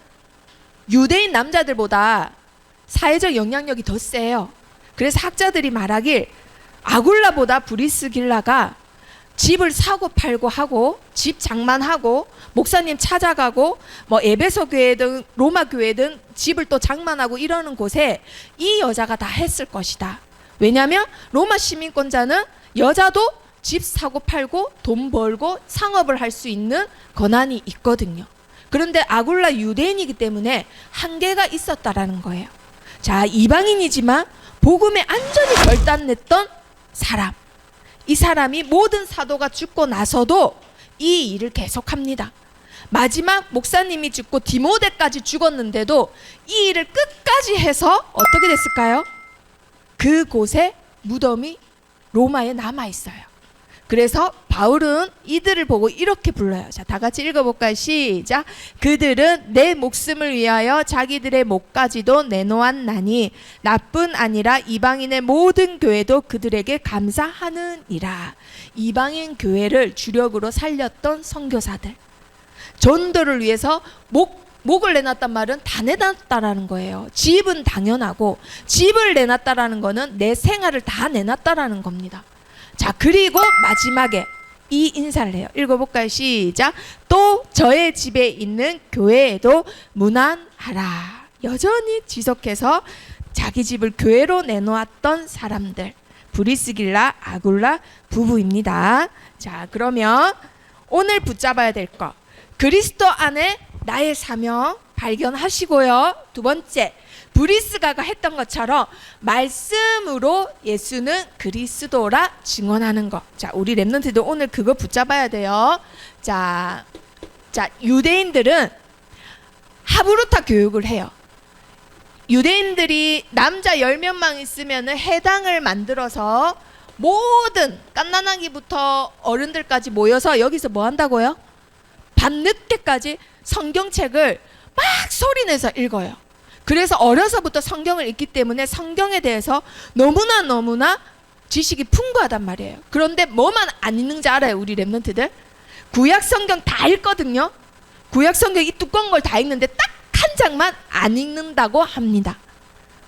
S1: 유대인 남자들보다 사회적 영향력이 더 세요. 그래서 학자들이 말하길 아굴라보다 브리스길라가 집을 사고 팔고 하고 집 장만하고 목사님 찾아가고 뭐 에베소 교회든 로마 교회든 집을 또 장만하고 이러는 곳에 이 여자가 다 했을 것이다. 왜냐하면 로마 시민권자는 여자도 집 사고 팔고 돈 벌고 상업을 할 수 있는 권한이 있거든요. 그런데 아굴라 유대인이기 때문에 한계가 있었다라는 거예요. 자, 이방인이지만 복음에 완전히 결단냈던 사람. 이 사람이 모든 사도가 죽고 나서도 이 일을 계속합니다. 마지막 목사님이 죽고 디모데까지 죽었는데도 이 일을 끝까지 해서 어떻게 됐을까요? 그곳에 무덤이 로마에 남아 있어요. 그래서 바울은 이들을 보고 이렇게 불러요. 자, 다 같이 읽어볼까요? 시작. 그들은 내 목숨을 위하여 자기들의 목까지도 내놓았나니 나뿐 아니라 이방인의 모든 교회도 그들에게 감사하느니라. 이방인 교회를 주력으로 살렸던 선교사들, 전도를 위해서 목을 내놨단 말은 다 내놨다라는 거예요. 집은 당연하고 집을 내놨다라는 거는 내 생활을 다 내놨다라는 겁니다. 자, 그리고 마지막에 이 인사를 해요. 읽어볼까요? 시작. 또 저의 집에 있는 교회에도 문안하라. 여전히 지속해서 자기 집을 교회로 내놓았던 사람들, 브리스길라, 아굴라 부부입니다. 자, 그러면 오늘 붙잡아야 될 거, 그리스도 안에 나의 사명 발견하시고요. 두 번째, 브리스가가 했던 것처럼 말씀으로 예수는 그리스도라 증언하는 것. 자, 우리 렘넌트들 오늘 그거 붙잡아야 돼요. 자, 유대인들은 하브루타 교육을 해요. 유대인들이 남자 10명만 있으면 회당을 만들어서 모든 갓난아기부터 어른들까지 모여서 여기서 뭐 한다고요? 밤늦게까지 성경책을 막 소리내서 읽어요. 그래서 어려서부터 성경을 읽기 때문에 성경에 대해서 너무나 지식이 풍부하단 말이에요. 그런데 뭐만 안 읽는지 알아요, 우리 렘넌트들? 구약 성경 다 읽거든요. 구약 성경 이 두꺼운 걸 다 읽는데 딱 한 장만 안 읽는다고 합니다.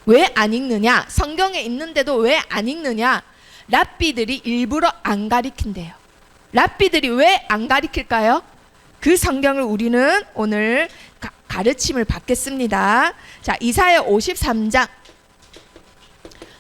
S1: 왜 안 읽느냐? 성경에 있는데도 왜 안 읽느냐? 랍비들이 일부러 안 가리킨대요. 랍비들이 왜 안 가리킬까요? 그 성경을 우리는 오늘 가르침을 받겠습니다. 자, 이사야 53장.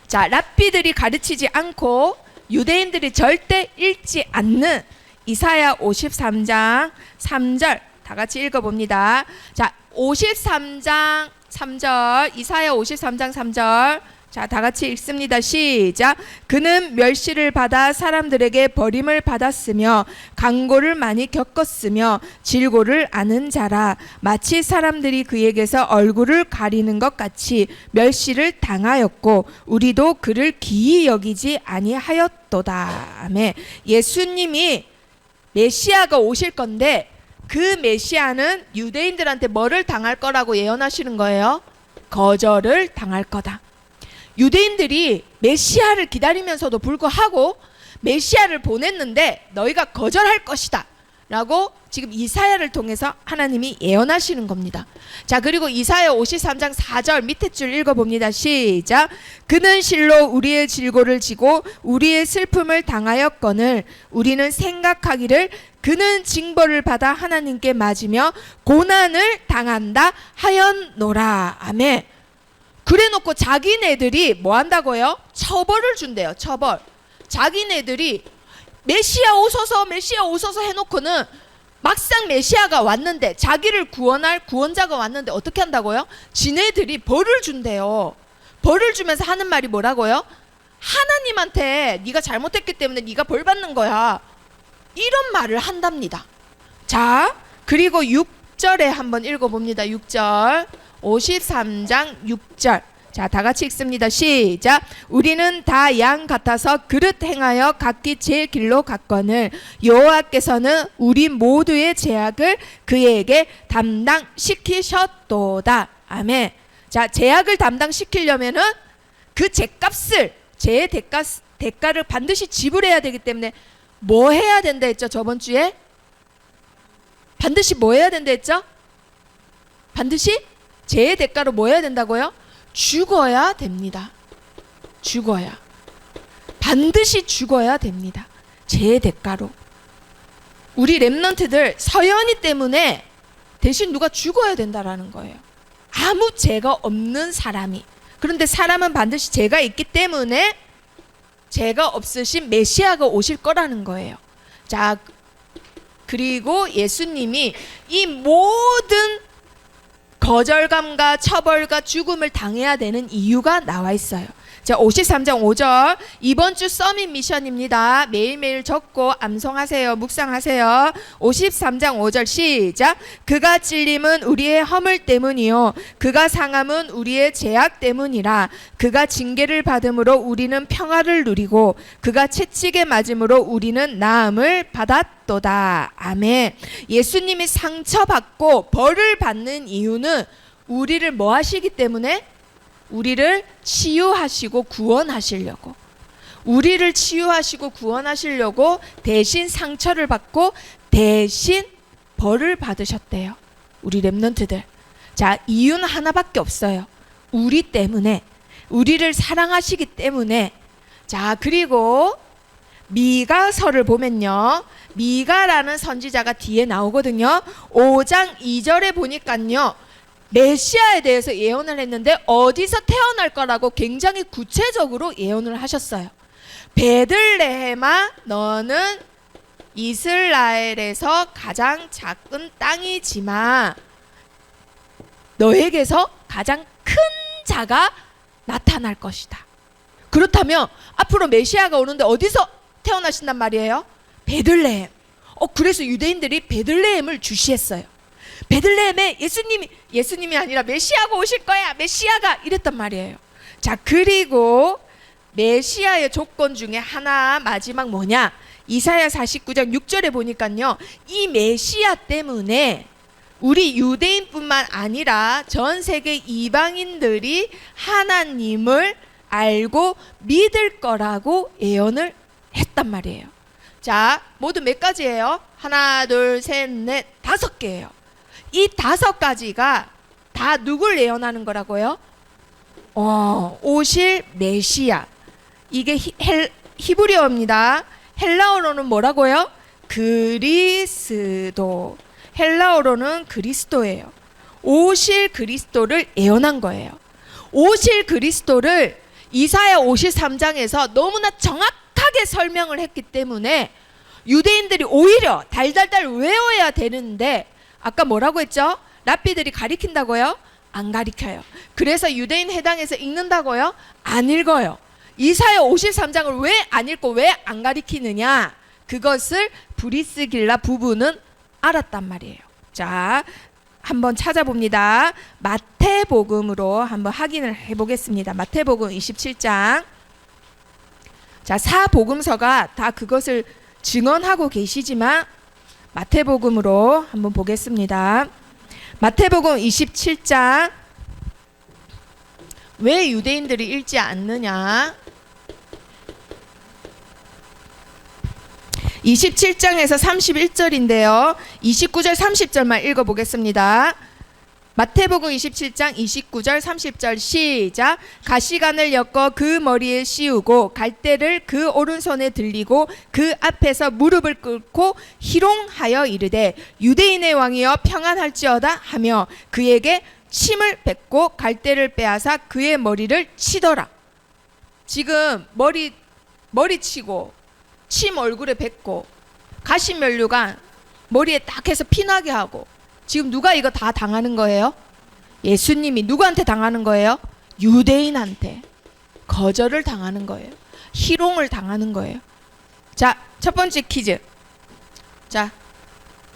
S1: 자, 랍비들이 가르치지 않고 유대인들이 절대 읽지 않는 이사야 53장 3절 다 같이 읽어봅니다. 자, 53장 3절, 이사야 53장 3절. 자, 다 같이 읽습니다. 시작. 그는 멸시를 받아 사람들에게 버림을 받았으며 강고를 많이 겪었으며 질고를 아는 자라. 마치 사람들이 그에게서 얼굴을 가리는 것 같이 멸시를 당하였고 우리도 그를 기이 여기지 아니하였도다. 아멘. 예수님이 메시아가 오실 건데 그 메시아는 유대인들한테 뭐를 당할 거라고 예언하시는 거예요? 거절을 당할 거다. 유대인들이 메시아를 기다리면서도 불구하고 메시아를 보냈는데 너희가 거절할 것이다 라고 지금 이사야를 통해서 하나님이 예언하시는 겁니다. 자, 그리고 이사야 53장 4절 밑에 줄 읽어봅니다. 시작. 그는 실로 우리의 질고를 지고 우리의 슬픔을 당하였거늘 우리는 생각하기를 그는 징벌을 받아 하나님께 맞으며 고난을 당한다 하였노라. 아멘. 그래놓고 자기네들이 뭐 한다고요? 처벌을 준대요. 처벌. 자기네들이 메시아 오소서 해놓고는 막상 메시아가 왔는데, 자기를 구원할 구원자가 왔는데 어떻게 한다고요? 지네들이 벌을 준대요. 벌을 주면서 하는 말이 뭐라고요? 하나님한테 네가 잘못했기 때문에 네가 벌 받는 거야, 이런 말을 한답니다. 자, 그리고 6절에 한번 읽어봅니다. 6절, 53장 6절. 자, 다 같이 읽습니다. 시작. 우리는 다 양 같아서 그릇 행하여 각기 제 길로 갔거늘 여호와께서는 우리 모두의 죄악을 그에게 담당시키셨도다. 아멘. 자, 죄악을 담당시키려면은 그 죄값을, 죄의 대가를 반드시 지불해야 되기 때문에 뭐 해야 된다 했죠? 저번 주에 반드시 뭐 해야 된다 했죠? 반드시 죄의 대가로 뭐 해야 된다고요? 죽어야 됩니다. 죽어야. 반드시 죽어야 됩니다. 죄의 대가로. 우리 렘넌트들 서연이 때문에 대신 누가 죽어야 된다라는 거예요. 아무 죄가 없는 사람이. 그런데 사람은 반드시 죄가 있기 때문에 죄가 없으신 메시아가 오실 거라는 거예요. 자, 그리고 예수님이 이 모든 거절감과 처벌과 죽음을 당해야 되는 이유가 나와 있어요. 자, 53장 5절. 이번 주 서밋 미션입니다. 매일매일 적고 암송하세요. 묵상하세요. 53장 5절 시작. 그가 찔림은 우리의 허물 때문이요 그가 상함은 우리의 죄악 때문이라. 그가 징계를 받음으로 우리는 평화를 누리고 그가 채찍에 맞음으로 우리는 나음을 받았도다. 아멘. 예수님이 상처받고 벌을 받는 이유는 우리를 뭐 하시기 때문에? 우리를 치유하시고 구원하시려고. 우리를 치유하시고 구원하시려고 대신 상처를 받고 대신 벌을 받으셨대요. 우리 렘넌트들. 자, 이유는 하나밖에 없어요. 우리 때문에. 우리를 사랑하시기 때문에. 자, 그리고 미가서를 보면요, 미가라는 선지자가 뒤에 나오거든요. 5장 2절에 보니까요, 메시아에 대해서 예언을 했는데 어디서 태어날 거라고 굉장히 구체적으로 예언을 하셨어요. 베들레헴아, 너는 이스라엘에서 가장 작은 땅이지만 너에게서 가장 큰 자가 나타날 것이다. 그렇다면 앞으로 메시아가 오는데 어디서 태어나신단 말이에요? 베들레헴. 그래서 유대인들이 베들레헴을 주시했어요. 베들레헴에 예수님이 아니라 메시아가 오실 거야, 메시아가, 이랬단 말이에요. 자, 그리고 메시아의 조건 중에 하나, 마지막 뭐냐? 이사야 49장 6절에 보니까요, 이 메시아 때문에 우리 유대인뿐만 아니라 전 세계 이방인들이 하나님을 알고 믿을 거라고 예언을 했단 말이에요. 자, 모두 몇 가지예요? 하나, 둘, 셋, 넷, 5개예요. 이 5가지가 다 누굴 예언하는 거라고요? 오실 메시아. 이게 히브리어입니다. 헬라어로는 뭐라고요? 그리스도. 헬라어로는 그리스도예요. 오실 그리스도를 예언한 거예요. 오실 그리스도를 이사야 53장에서 너무나 정확하게 설명을 했기 때문에 유대인들이 오히려 달달달 외워야 되는데, 아까 뭐라고 했죠? 랍비들이 가리킨다고요? 안 가리켜요. 그래서 유대인 해당에서 읽는다고요? 안 읽어요. 이사야 53장을 왜 안 읽고 왜 안 가리키느냐? 그것을 브리스길라 부부는 알았단 말이에요. 자, 한번 찾아봅니다. 마태복음으로 한번 확인을 해보겠습니다. 마태복음 27장. 자, 사복음서가 다 그것을 증언하고 계시지만 마태복음으로 한번 보겠습니다. 마태복음 27장. 왜 유대인들이 읽지 않느냐? 27장에서 31절인데요. 29절 30절만 읽어보겠습니다. 마태복음 27장 29절 30절 시작. 가시관을 엮어 그 머리에 씌우고 갈대를 그 오른손에 들리고 그 앞에서 무릎을 꿇고 희롱하여 이르되 유대인의 왕이여 평안할지어다 하며 그에게 침을 뱉고 갈대를 빼앗아 그의 머리를 치더라. 지금 머리 치고 침 얼굴에 뱉고 가시면류관 머리에 딱 해서 피나게 하고. 지금 누가 이거 다 당하는 거예요? 예수님이 누구한테 당하는 거예요? 유대인한테 거절을 당하는 거예요. 희롱을 당하는 거예요. 자, 첫 번째 퀴즈. 자,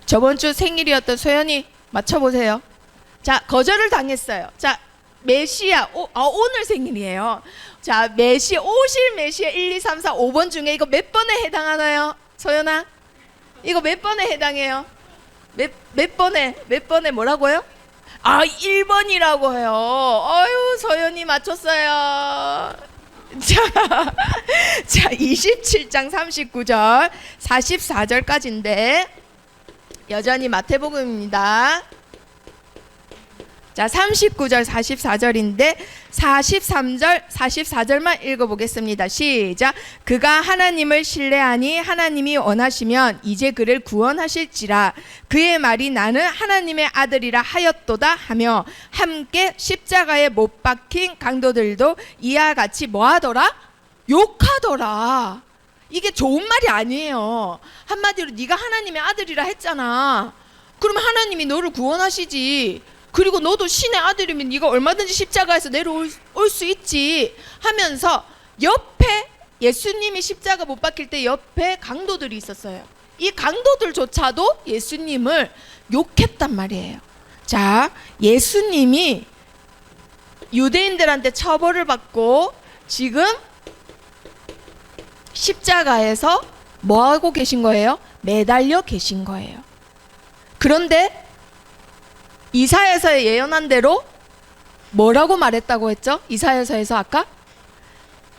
S1: 저번 주 생일이었던 소연이 맞춰보세요. 자, 거절을 당했어요. 자, 메시아, 오늘 생일이에요. 자, 오실 메시아 1, 2, 3, 4, 5번 중에 이거 몇 번에 해당하나요? 소연아? 이거 몇 번에 해당해요? 몇 번에 뭐라고요? 1번이라고 해요. 어휴, 소연이 맞췄어요. 자, 27장 39절 44절까지인데 여전히 마태복음입니다. 자, 39절 44절인데 43절 44절만 읽어보겠습니다. 시작. 그가 하나님을 신뢰하니 하나님이 원하시면 이제 그를 구원하실지라. 그의 말이 나는 하나님의 아들이라 하였도다 하며 함께 십자가에 못 박힌 강도들도 이와 같이 뭐하더라? 욕하더라. 이게 좋은 말이 아니에요. 한마디로 네가 하나님의 아들이라 했잖아. 그러면 하나님이 너를 구원하시지. 그리고 너도 신의 아들이면 네가 얼마든지 십자가에서 내려올 수 있지 하면서 옆에 예수님이 십자가 못 박힐 때 옆에 강도들이 있었어요. 이 강도들조차도 예수님을 욕했단 말이에요. 자, 예수님이 유대인들한테 처벌을 받고 지금 십자가에서 뭐하고 계신 거예요? 매달려 계신 거예요. 그런데 이사야서에 예언한 대로 뭐라고 말했다고 했죠? 이사야서에서 아까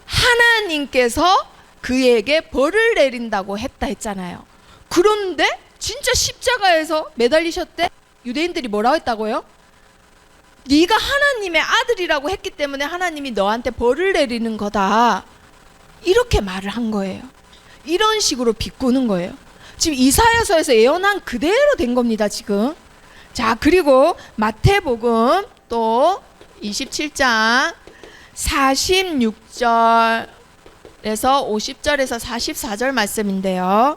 S1: 하나님께서 그에게 벌을 내린다고 했다 했잖아요. 그런데 진짜 십자가에서 매달리셨대? 유대인들이 뭐라고 했다고요? 네가 하나님의 아들이라고 했기 때문에 하나님이 너한테 벌을 내리는 거다. 이렇게 말을 한 거예요. 이런 식으로 비꼬는 거예요. 지금 이사야서에서 예언한 그대로 된 겁니다, 지금. 자, 그리고 마태복음 또 27장 46절에서 50절에서 44절 말씀인데요.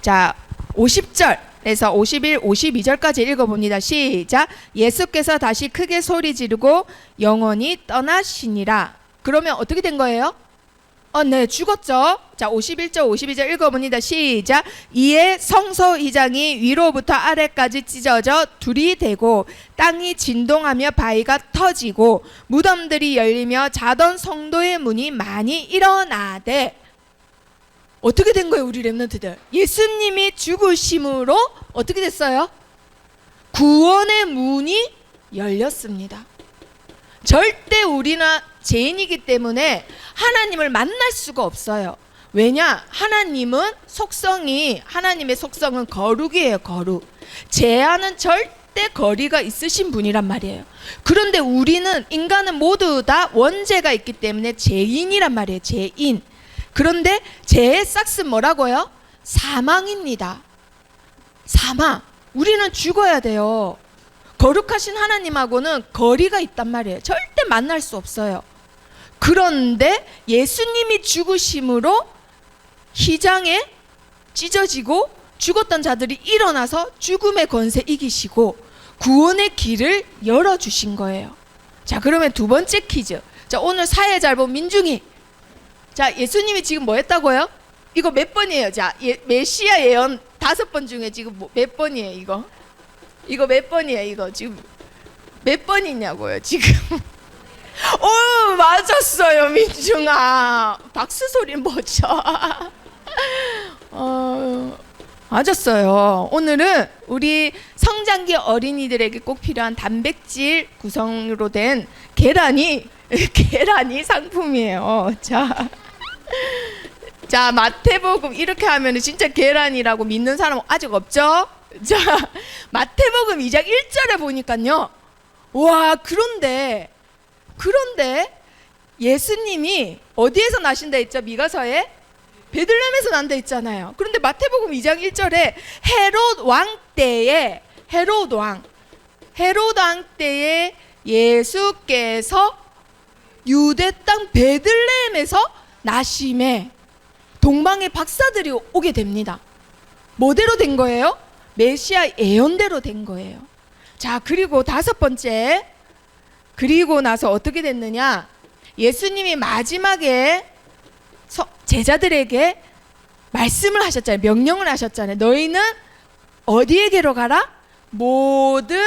S1: 자, 50절에서 51, 52절까지 읽어봅니다. 시작. 예수께서 다시 크게 소리 지르고 영원히 떠나시니라. 그러면 어떻게 된 거예요? 네, 죽었죠. 자, 51절 52절 읽어봅니다. 시작. 이에 성소 휘장이 위로부터 아래까지 찢어져 둘이 되고 땅이 진동하며 바위가 터지고 무덤들이 열리며 자던 성도의 문이 많이 일어나되. 어떻게 된 거예요, 우리 렘넌트들? 예수님이 죽으심으로 어떻게 됐어요? 구원의 문이 열렸습니다. 절대 우리는 죄인이기 때문에 하나님을 만날 수가 없어요. 왜냐? 하나님의 속성은 거룩이에요. 거룩. 죄와는 절대 거리가 있으신 분이란 말이에요. 그런데 우리는, 인간은 모두 다 원죄가 있기 때문에 죄인이란 말이에요. 죄인. 그런데 죄의 싹은 뭐라고요? 사망입니다. 사망. 우리는 죽어야 돼요. 거룩하신 하나님하고는 거리가 있단 말이에요. 절대 만날 수 없어요. 그런데 예수님이 죽으심으로 휘장에 찢어지고 죽었던 자들이 일어나서 죽음의 권세 이기시고 구원의 길을 열어주신 거예요. 자, 그러면 두 번째 퀴즈. 자, 오늘 사회 잘 본 민중이. 자, 예수님이 지금 뭐 했다고요? 이거 몇 번이에요? 자, 메시아 예언 5번 중에 지금 몇 번이에요, 이거? 이거 몇 번이에요, 이거? 지금 몇 번이냐고요, 지금? 오, 맞았어요, 민중아. 박수 소리는 뭐죠? 맞았어요. 오늘은 우리 성장기 어린이들에게 꼭 필요한 단백질 구성으로 된 계란이 상품이에요. 자, 마태복음 이렇게 하면 진짜 계란이라고 믿는 사람 아직 없죠? 자, 마태복음 2장 1절에 보니까요. 와, 그런데 예수님이 어디에서 나신다 했죠? 미가서에 베들레헴에서 난다 했잖아요. 그런데 마태복음 2장 1절에 헤롯 왕 때에 예수께서 유대 땅 베들레헴에서 나심에 동방의 박사들이 오게 됩니다. 뭐대로 된 거예요? 메시아 예언대로 된 거예요. 자, 그리고 5번째, 그리고 나서 어떻게 됐느냐? 예수님이 마지막에 제자들에게 말씀을 하셨잖아요. 명령을 하셨잖아요. 너희는 어디에게로 가라? 모든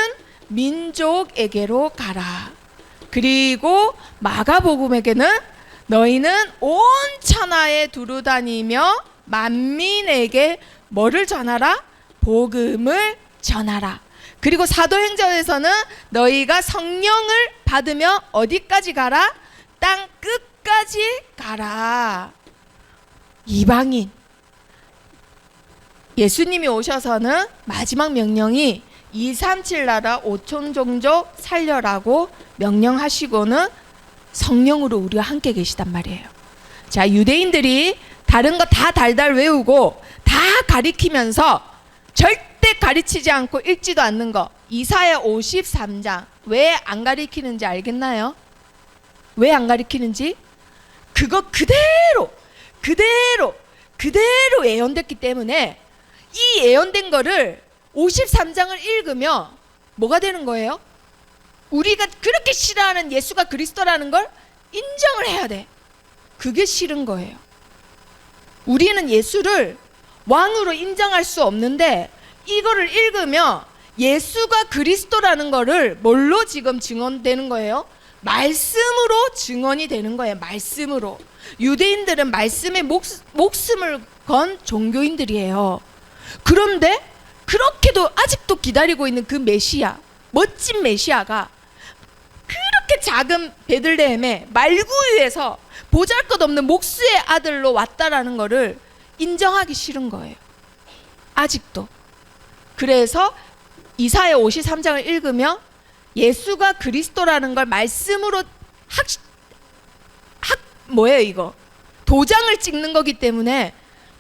S1: 민족에게로 가라. 그리고 마가복음에게는 너희는 온 천하에 두루다니며 만민에게 뭐를 전하라? 복음을 전하라. 그리고 사도행전에서는 너희가 성령을 받으며 어디까지 가라? 땅 끝까지 가라. 이방인. 예수님이 오셔서는 마지막 명령이 237 나라 5천 종족 살려라고 명령하시고는 성령으로 우리와 함께 계시단 말이에요. 자, 유대인들이 다른 거 다 달달 외우고 다 가리키면서 절대 가르치지 않고 읽지도 않는 거, 이사야 53장 왜 안 가리키는지 알겠나요? 왜 안 가리키는지? 그거 그대로 예언됐기 때문에 이 예언된 거를 53장을 읽으면 뭐가 되는 거예요? 우리가 그렇게 싫어하는 예수가 그리스도라는 걸 인정을 해야 돼. 그게 싫은 거예요. 우리는 예수를 왕으로 인정할 수 없는데 이거를 읽으면 예수가 그리스도라는 거를 뭘로 지금 증언되는 거예요? 말씀으로 증언이 되는 거예요. 말씀으로. 유대인들은 말씀에 목숨을 건 종교인들이에요. 그런데 그렇게도 아직도 기다리고 있는 그 메시아, 멋진 메시아가 그렇게 작은 베들레헴에 말구유에서 보잘것없는 목수의 아들로 왔다라는 거를 인정하기 싫은 거예요. 아직도. 그래서 이사야 53장을 읽으면 예수가 그리스도라는 걸 말씀으로 뭐예요 이거? 도장을 찍는 거기 때문에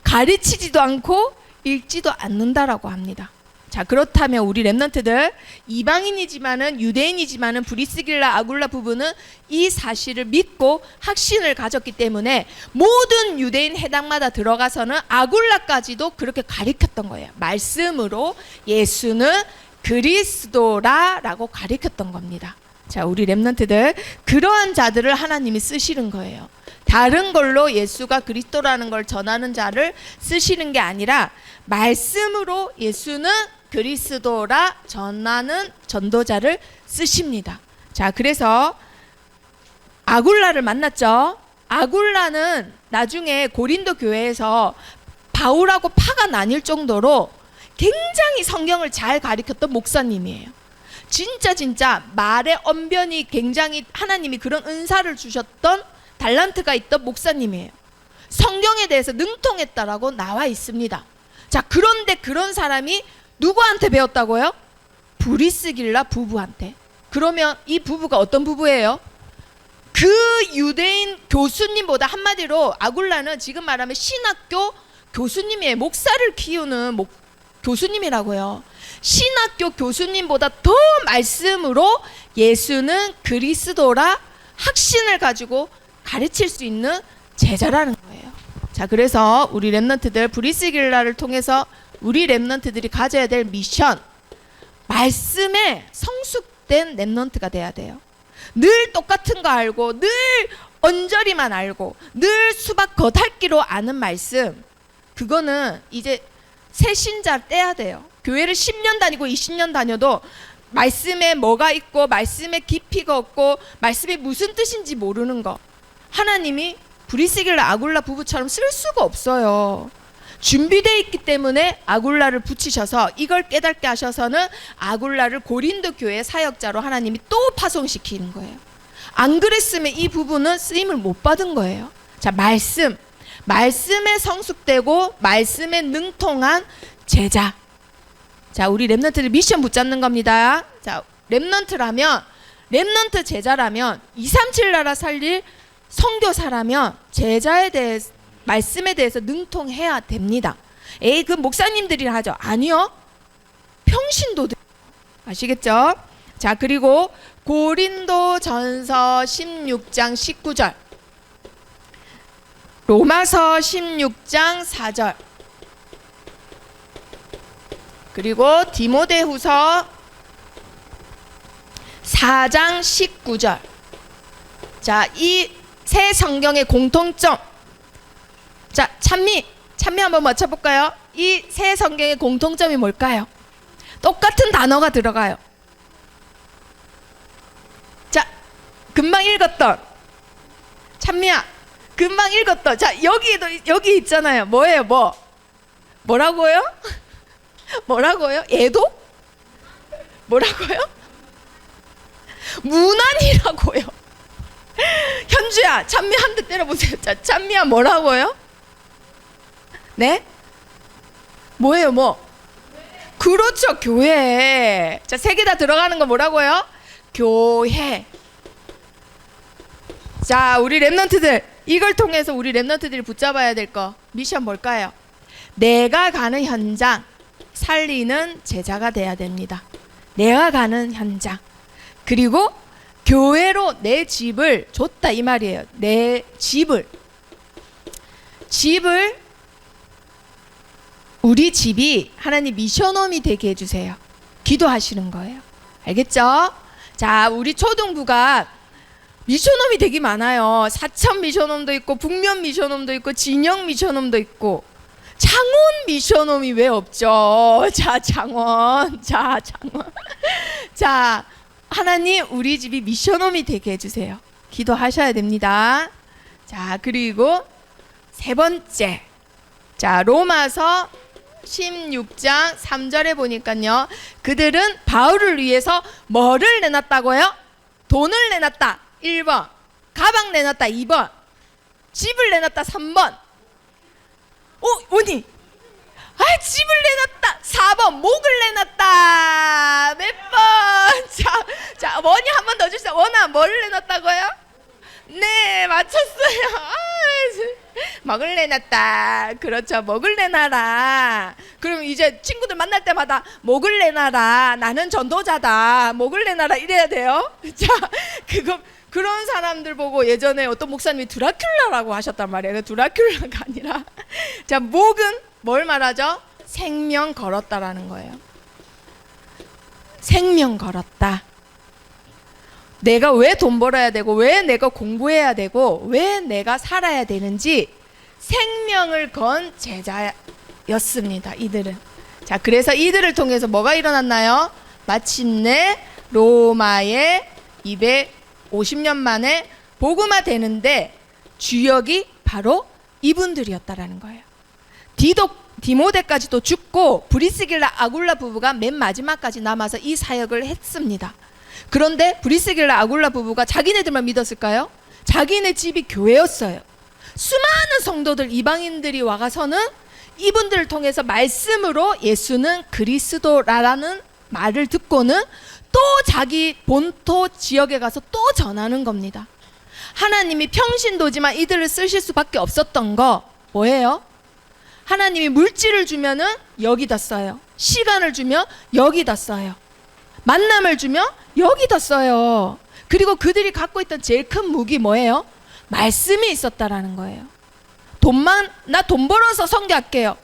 S1: 가르치지도 않고 읽지도 않는다라고 합니다. 자, 그렇다면 우리 렘넌트들, 이방인이지만은 유대인이지만은 브리스길라 아굴라 부부는 이 사실을 믿고 확신을 가졌기 때문에 모든 유대인 해당마다 들어가서는 아굴라까지도 그렇게 가르쳤던 거예요. 말씀으로 예수는 그리스도라라고 가르쳤던 겁니다. 자, 우리 렘넌트들, 그러한 자들을 하나님이 쓰시는 거예요. 다른 걸로 예수가 그리스도라는 걸 전하는 자를 쓰시는 게 아니라 말씀으로 예수는 그리스도라 전하는 전도자를 쓰십니다. 자, 그래서 아굴라를 만났죠. 아굴라는 나중에 고린도 교회에서 바울하고 파가 나뉠 정도로 굉장히 성경을 잘 가르쳤던 목사님이에요. 진짜 말의 언변이 굉장히 하나님이 그런 은사를 주셨던 달란트가 있던 목사님이에요. 성경에 대해서 능통했다라고 나와 있습니다. 자, 그런데 그런 사람이 누구한테 배웠다고요? 브리스길라 부부한테. 그러면 이 부부가 어떤 부부예요? 그 유대인 교수님보다, 한마디로 아굴라는 지금 말하면 신학교 교수님이에요. 목사를 키우는 교수님이라고요. 신학교 교수님보다 더 말씀으로 예수는 그리스도라 확신을 가지고 가르칠 수 있는 제자라는 거예요. 자, 그래서 우리 렘넌트들 브리스길라를 통해서 우리 렘넌트들이 가져야 될 미션, 말씀에 성숙된 렘넌트가 돼야 돼요. 늘 똑같은 거 알고, 늘 언저리만 알고, 늘 수박 겉핥기로 아는 말씀, 그거는 이제 새 신자 떼야 돼요. 교회를 10년 다니고 20년 다녀도 말씀에 뭐가 있고 말씀에 깊이가 없고 말씀이 무슨 뜻인지 모르는 거, 하나님이 브리스길라 아굴라 부부처럼 쓸 수가 없어요. 준비되어 있기 때문에 아굴라를 붙이셔서 이걸 깨닫게 하셔서는 아굴라를 고린도 교회 사역자로 하나님이 또 파송시키는 거예요. 안 그랬으면 이 부부는 쓰임을 못 받은 거예요. 자, 말씀에 성숙되고 말씀에 능통한 제자. 자, 우리 렘넌트들 미션 붙잡는 겁니다. 자, 렘넌트라면, 렘넌트 제자라면, 237 나라 살릴 선교사라면 제자에 대해서, 말씀에 대해서 능통해야 됩니다. 에이, 그 목사님들이 하죠. 아니요, 평신도들. 아시겠죠? 자, 그리고 고린도전서 16장 19절, 로마서 16장 4절, 그리고 디모데후서 4장 19절. 자, 이 새 성경의 공통점. 자, 찬미 한번 맞춰볼까요? 이 새 성경의 공통점이 뭘까요? 똑같은 단어가 들어가요. 자, 금방 읽었던 찬미야, 금방 읽었던. 자, 여기 있잖아요. 뭐예요? 뭐라고요? 뭐라고요? 애도? 뭐라고요? 무난이라고요. 현주야, 찬미 한 대 때려보세요. 자, 찬미야 뭐라고요? 네? 뭐예요? 그렇죠, 교회. 자, 세 개 다 들어가는 거 뭐라고요? 교회. 자, 우리 랩런트들, 이걸 통해서 우리 랩런트들이 붙잡아야 될 거 미션 뭘까요? 내가 가는 현장 살리는 제자가 돼야 됩니다. 내가 가는 현장. 그리고 교회로 내 집을 줬다 이 말이에요. 내 집을 우리 집이 하나님 미션홈이 되게 해주세요. 기도하시는 거예요. 알겠죠? 자, 우리 초등부가 미션홈이 되게 많아요. 사천 미션홈도 있고 북면 미션홈도 있고 진영 미션홈도 있고 창원 미션홈이 왜 없죠? 자, 창원. 자, 하나님 우리 집이 미션홈이 되게 해주세요. 기도하셔야 됩니다. 자, 그리고 세 번째. 자, 로마서 16장 3절에 보니까요. 그들은 바울을 위해서 뭐를 내놨다고요? 돈을 내놨다. 1번. 가방 내놨다. 2번. 집을 내놨다. 3번. 언니. 집을 내놨다. 4번. 목을 내놨다. 몇 번? 자, 원이 한 번 더 주세요. 원아, 뭐를 내놨다고요? 네, 맞췄어요. 먹을 내놨다. 그렇죠. 먹을 내놔라. 그럼 이제 친구들 만날 때마다 먹을 내놔라. 나는 전도자다. 먹을 내놔라. 이래야 돼요. 자, 그런 사람들 보고 예전에 어떤 목사님이 드라큘라라고 하셨단 말이에요. 드라큘라가 아니라. 자, 목은 뭘 말하죠? 생명 걸었다라는 거예요. 생명 걸었다. 내가 왜 돈 벌어야 되고 왜 내가 공부해야 되고 왜 내가 살아야 되는지 생명을 건 제자였습니다. 이들은. 자, 그래서 이들을 통해서 뭐가 일어났나요? 마침내 로마에 250년 만에 복음화 되는데 주역이 바로 이분들이었다라는 거예요. 디모데까지도 죽고 브리스길라 아굴라 부부가 맨 마지막까지 남아서 이 사역을 했습니다. 그런데 브리스길라 아굴라 부부가 자기네들만 믿었을까요? 자기네 집이 교회였어요. 수많은 성도들, 이방인들이 와가서는 이분들을 통해서 말씀으로 예수는 그리스도라는 말을 듣고는 또 자기 본토 지역에 가서 또 전하는 겁니다. 하나님이 평신도지만 이들을 쓰실 수밖에 없었던 거 뭐예요? 하나님이 물질을 주면은 여기다 써요. 시간을 주면 여기다 써요. 만남을 주면 여기다 써요. 그리고 그들이 갖고 있던 제일 큰 무기 뭐예요? 말씀이 있었다라는 거예요. 나 돈 벌어서 선교할게요.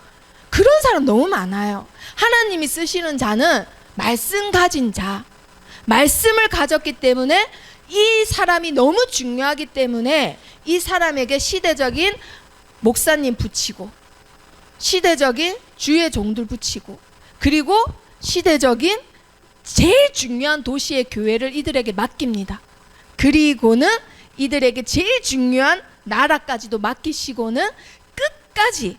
S1: 그런 사람 너무 많아요. 하나님이 쓰시는 자는 말씀 가진 자, 말씀을 가졌기 때문에 이 사람이 너무 중요하기 때문에 이 사람에게 시대적인 목사님 붙이고 시대적인 주의 종들 붙이고 그리고 시대적인 제일 중요한 도시의 교회를 이들에게 맡깁니다. 그리고는 이들에게 제일 중요한 나라까지도 맡기시고는 끝까지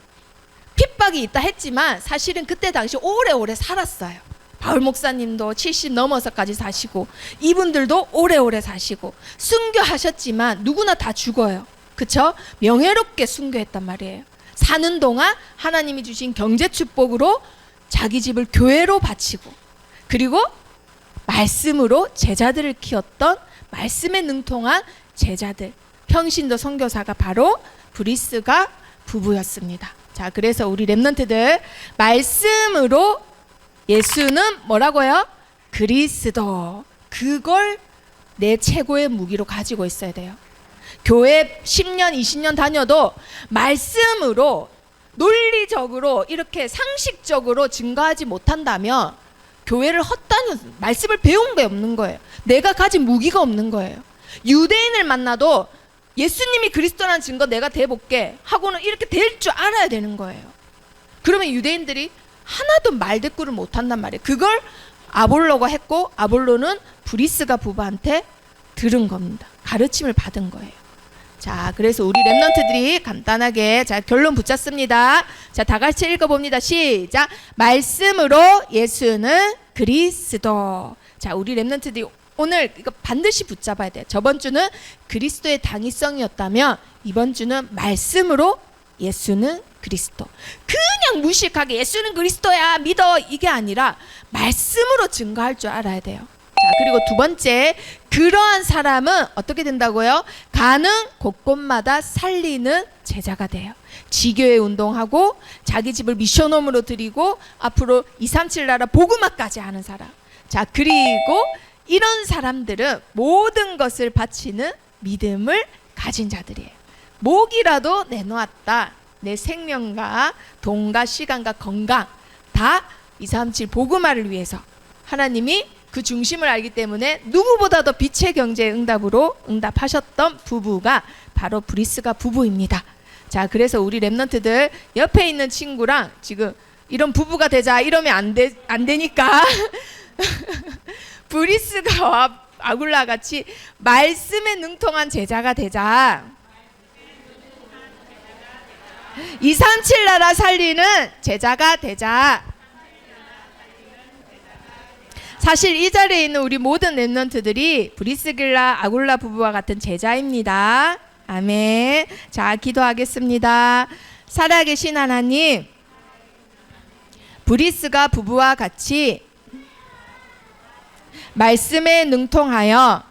S1: 핍박이 있다 했지만 사실은 그때 당시 오래오래 살았어요. 바울 목사님도 70 넘어서까지 사시고 이분들도 오래오래 사시고 순교하셨지만 누구나 다 죽어요. 그쵸? 명예롭게 순교했단 말이에요. 사는 동안 하나님이 주신 경제 축복으로 자기 집을 교회로 바치고 그리고 말씀으로 제자들을 키웠던 말씀에 능통한 제자들, 평신도 선교사가 바로 브리스가 부부였습니다. 자, 그래서 우리 랩런트들 말씀으로 예수는 뭐라고요? 그리스도. 그걸 내 최고의 무기로 가지고 있어야 돼요. 교회 10년, 20년 다녀도 말씀으로 논리적으로 이렇게 상식적으로 증거하지 못한다면 교회를 헛다녀 말씀을 배운 게 없는 거예요. 내가 가진 무기가 없는 거예요. 유대인을 만나도 예수님이 그리스도라는 증거 내가 대볼게 하고는 이렇게 될 줄 알아야 되는 거예요. 그러면 유대인들이 하나도 말대꾸를 못한단 말이에요. 그걸 아볼로가 했고 아볼로는 브리스가 부부한테 들은 겁니다. 가르침을 받은 거예요. 자, 그래서 우리 랩런트들이 간단하게 자 결론 붙였습니다. 자, 다 같이 읽어봅니다. 시작. 말씀으로 예수는 그리스도. 자, 우리 랩런트들이 오늘 이거 반드시 붙잡아야 돼요. 저번 주는 그리스도의 당위성이었다면 이번 주는 말씀으로 예수는 그리스도. 그냥 무식하게 예수는 그리스도야 믿어 이게 아니라 말씀으로 증거할 줄 알아야 돼요. 자, 그리고 두 번째, 그러한 사람은 어떻게 된다고요? 가는 곳곳마다 살리는 제자가 돼요. 지교회 운동하고 자기 집을 미션홈으로 드리고 앞으로 237 나라 복음화까지 하는 사람. 자, 그리고 이런 사람들은 모든 것을 바치는 믿음을 가진 자들이에요. 목이라도 내놓았다. 내 생명과 돈과 시간과 건강 다 237 복음화를 위해서 하나님이 그 중심을 알기 때문에 누구보다도 빛의 경제의 응답으로 응답하셨던 부부가 바로 브리스가 부부입니다. 자, 그래서 우리 랩런트들 옆에 있는 친구랑 지금 이런 부부가 되자 이러면 안 되니까 브리스가와 아굴라 같이 말씀에 능통한 제자가 되자. 237 나라 살리는 제자가 되자. 사실 이 자리에 있는 우리 모든 랩런트들이 브리스길라 아굴라 부부와 같은 제자입니다. 아멘. 자, 기도하겠습니다. 살아계신 하나님, 브리스가 부부와 같이 말씀에 능통하여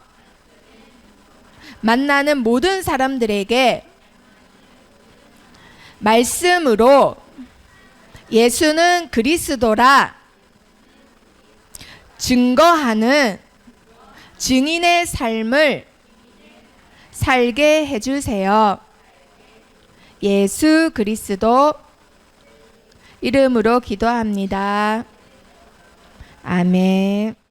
S1: 만나는 모든 사람들에게 말씀으로 예수는 그리스도라 증거하는 증인의 삶을 살게 해주세요. 예수 그리스도 이름으로 기도합니다. 아멘.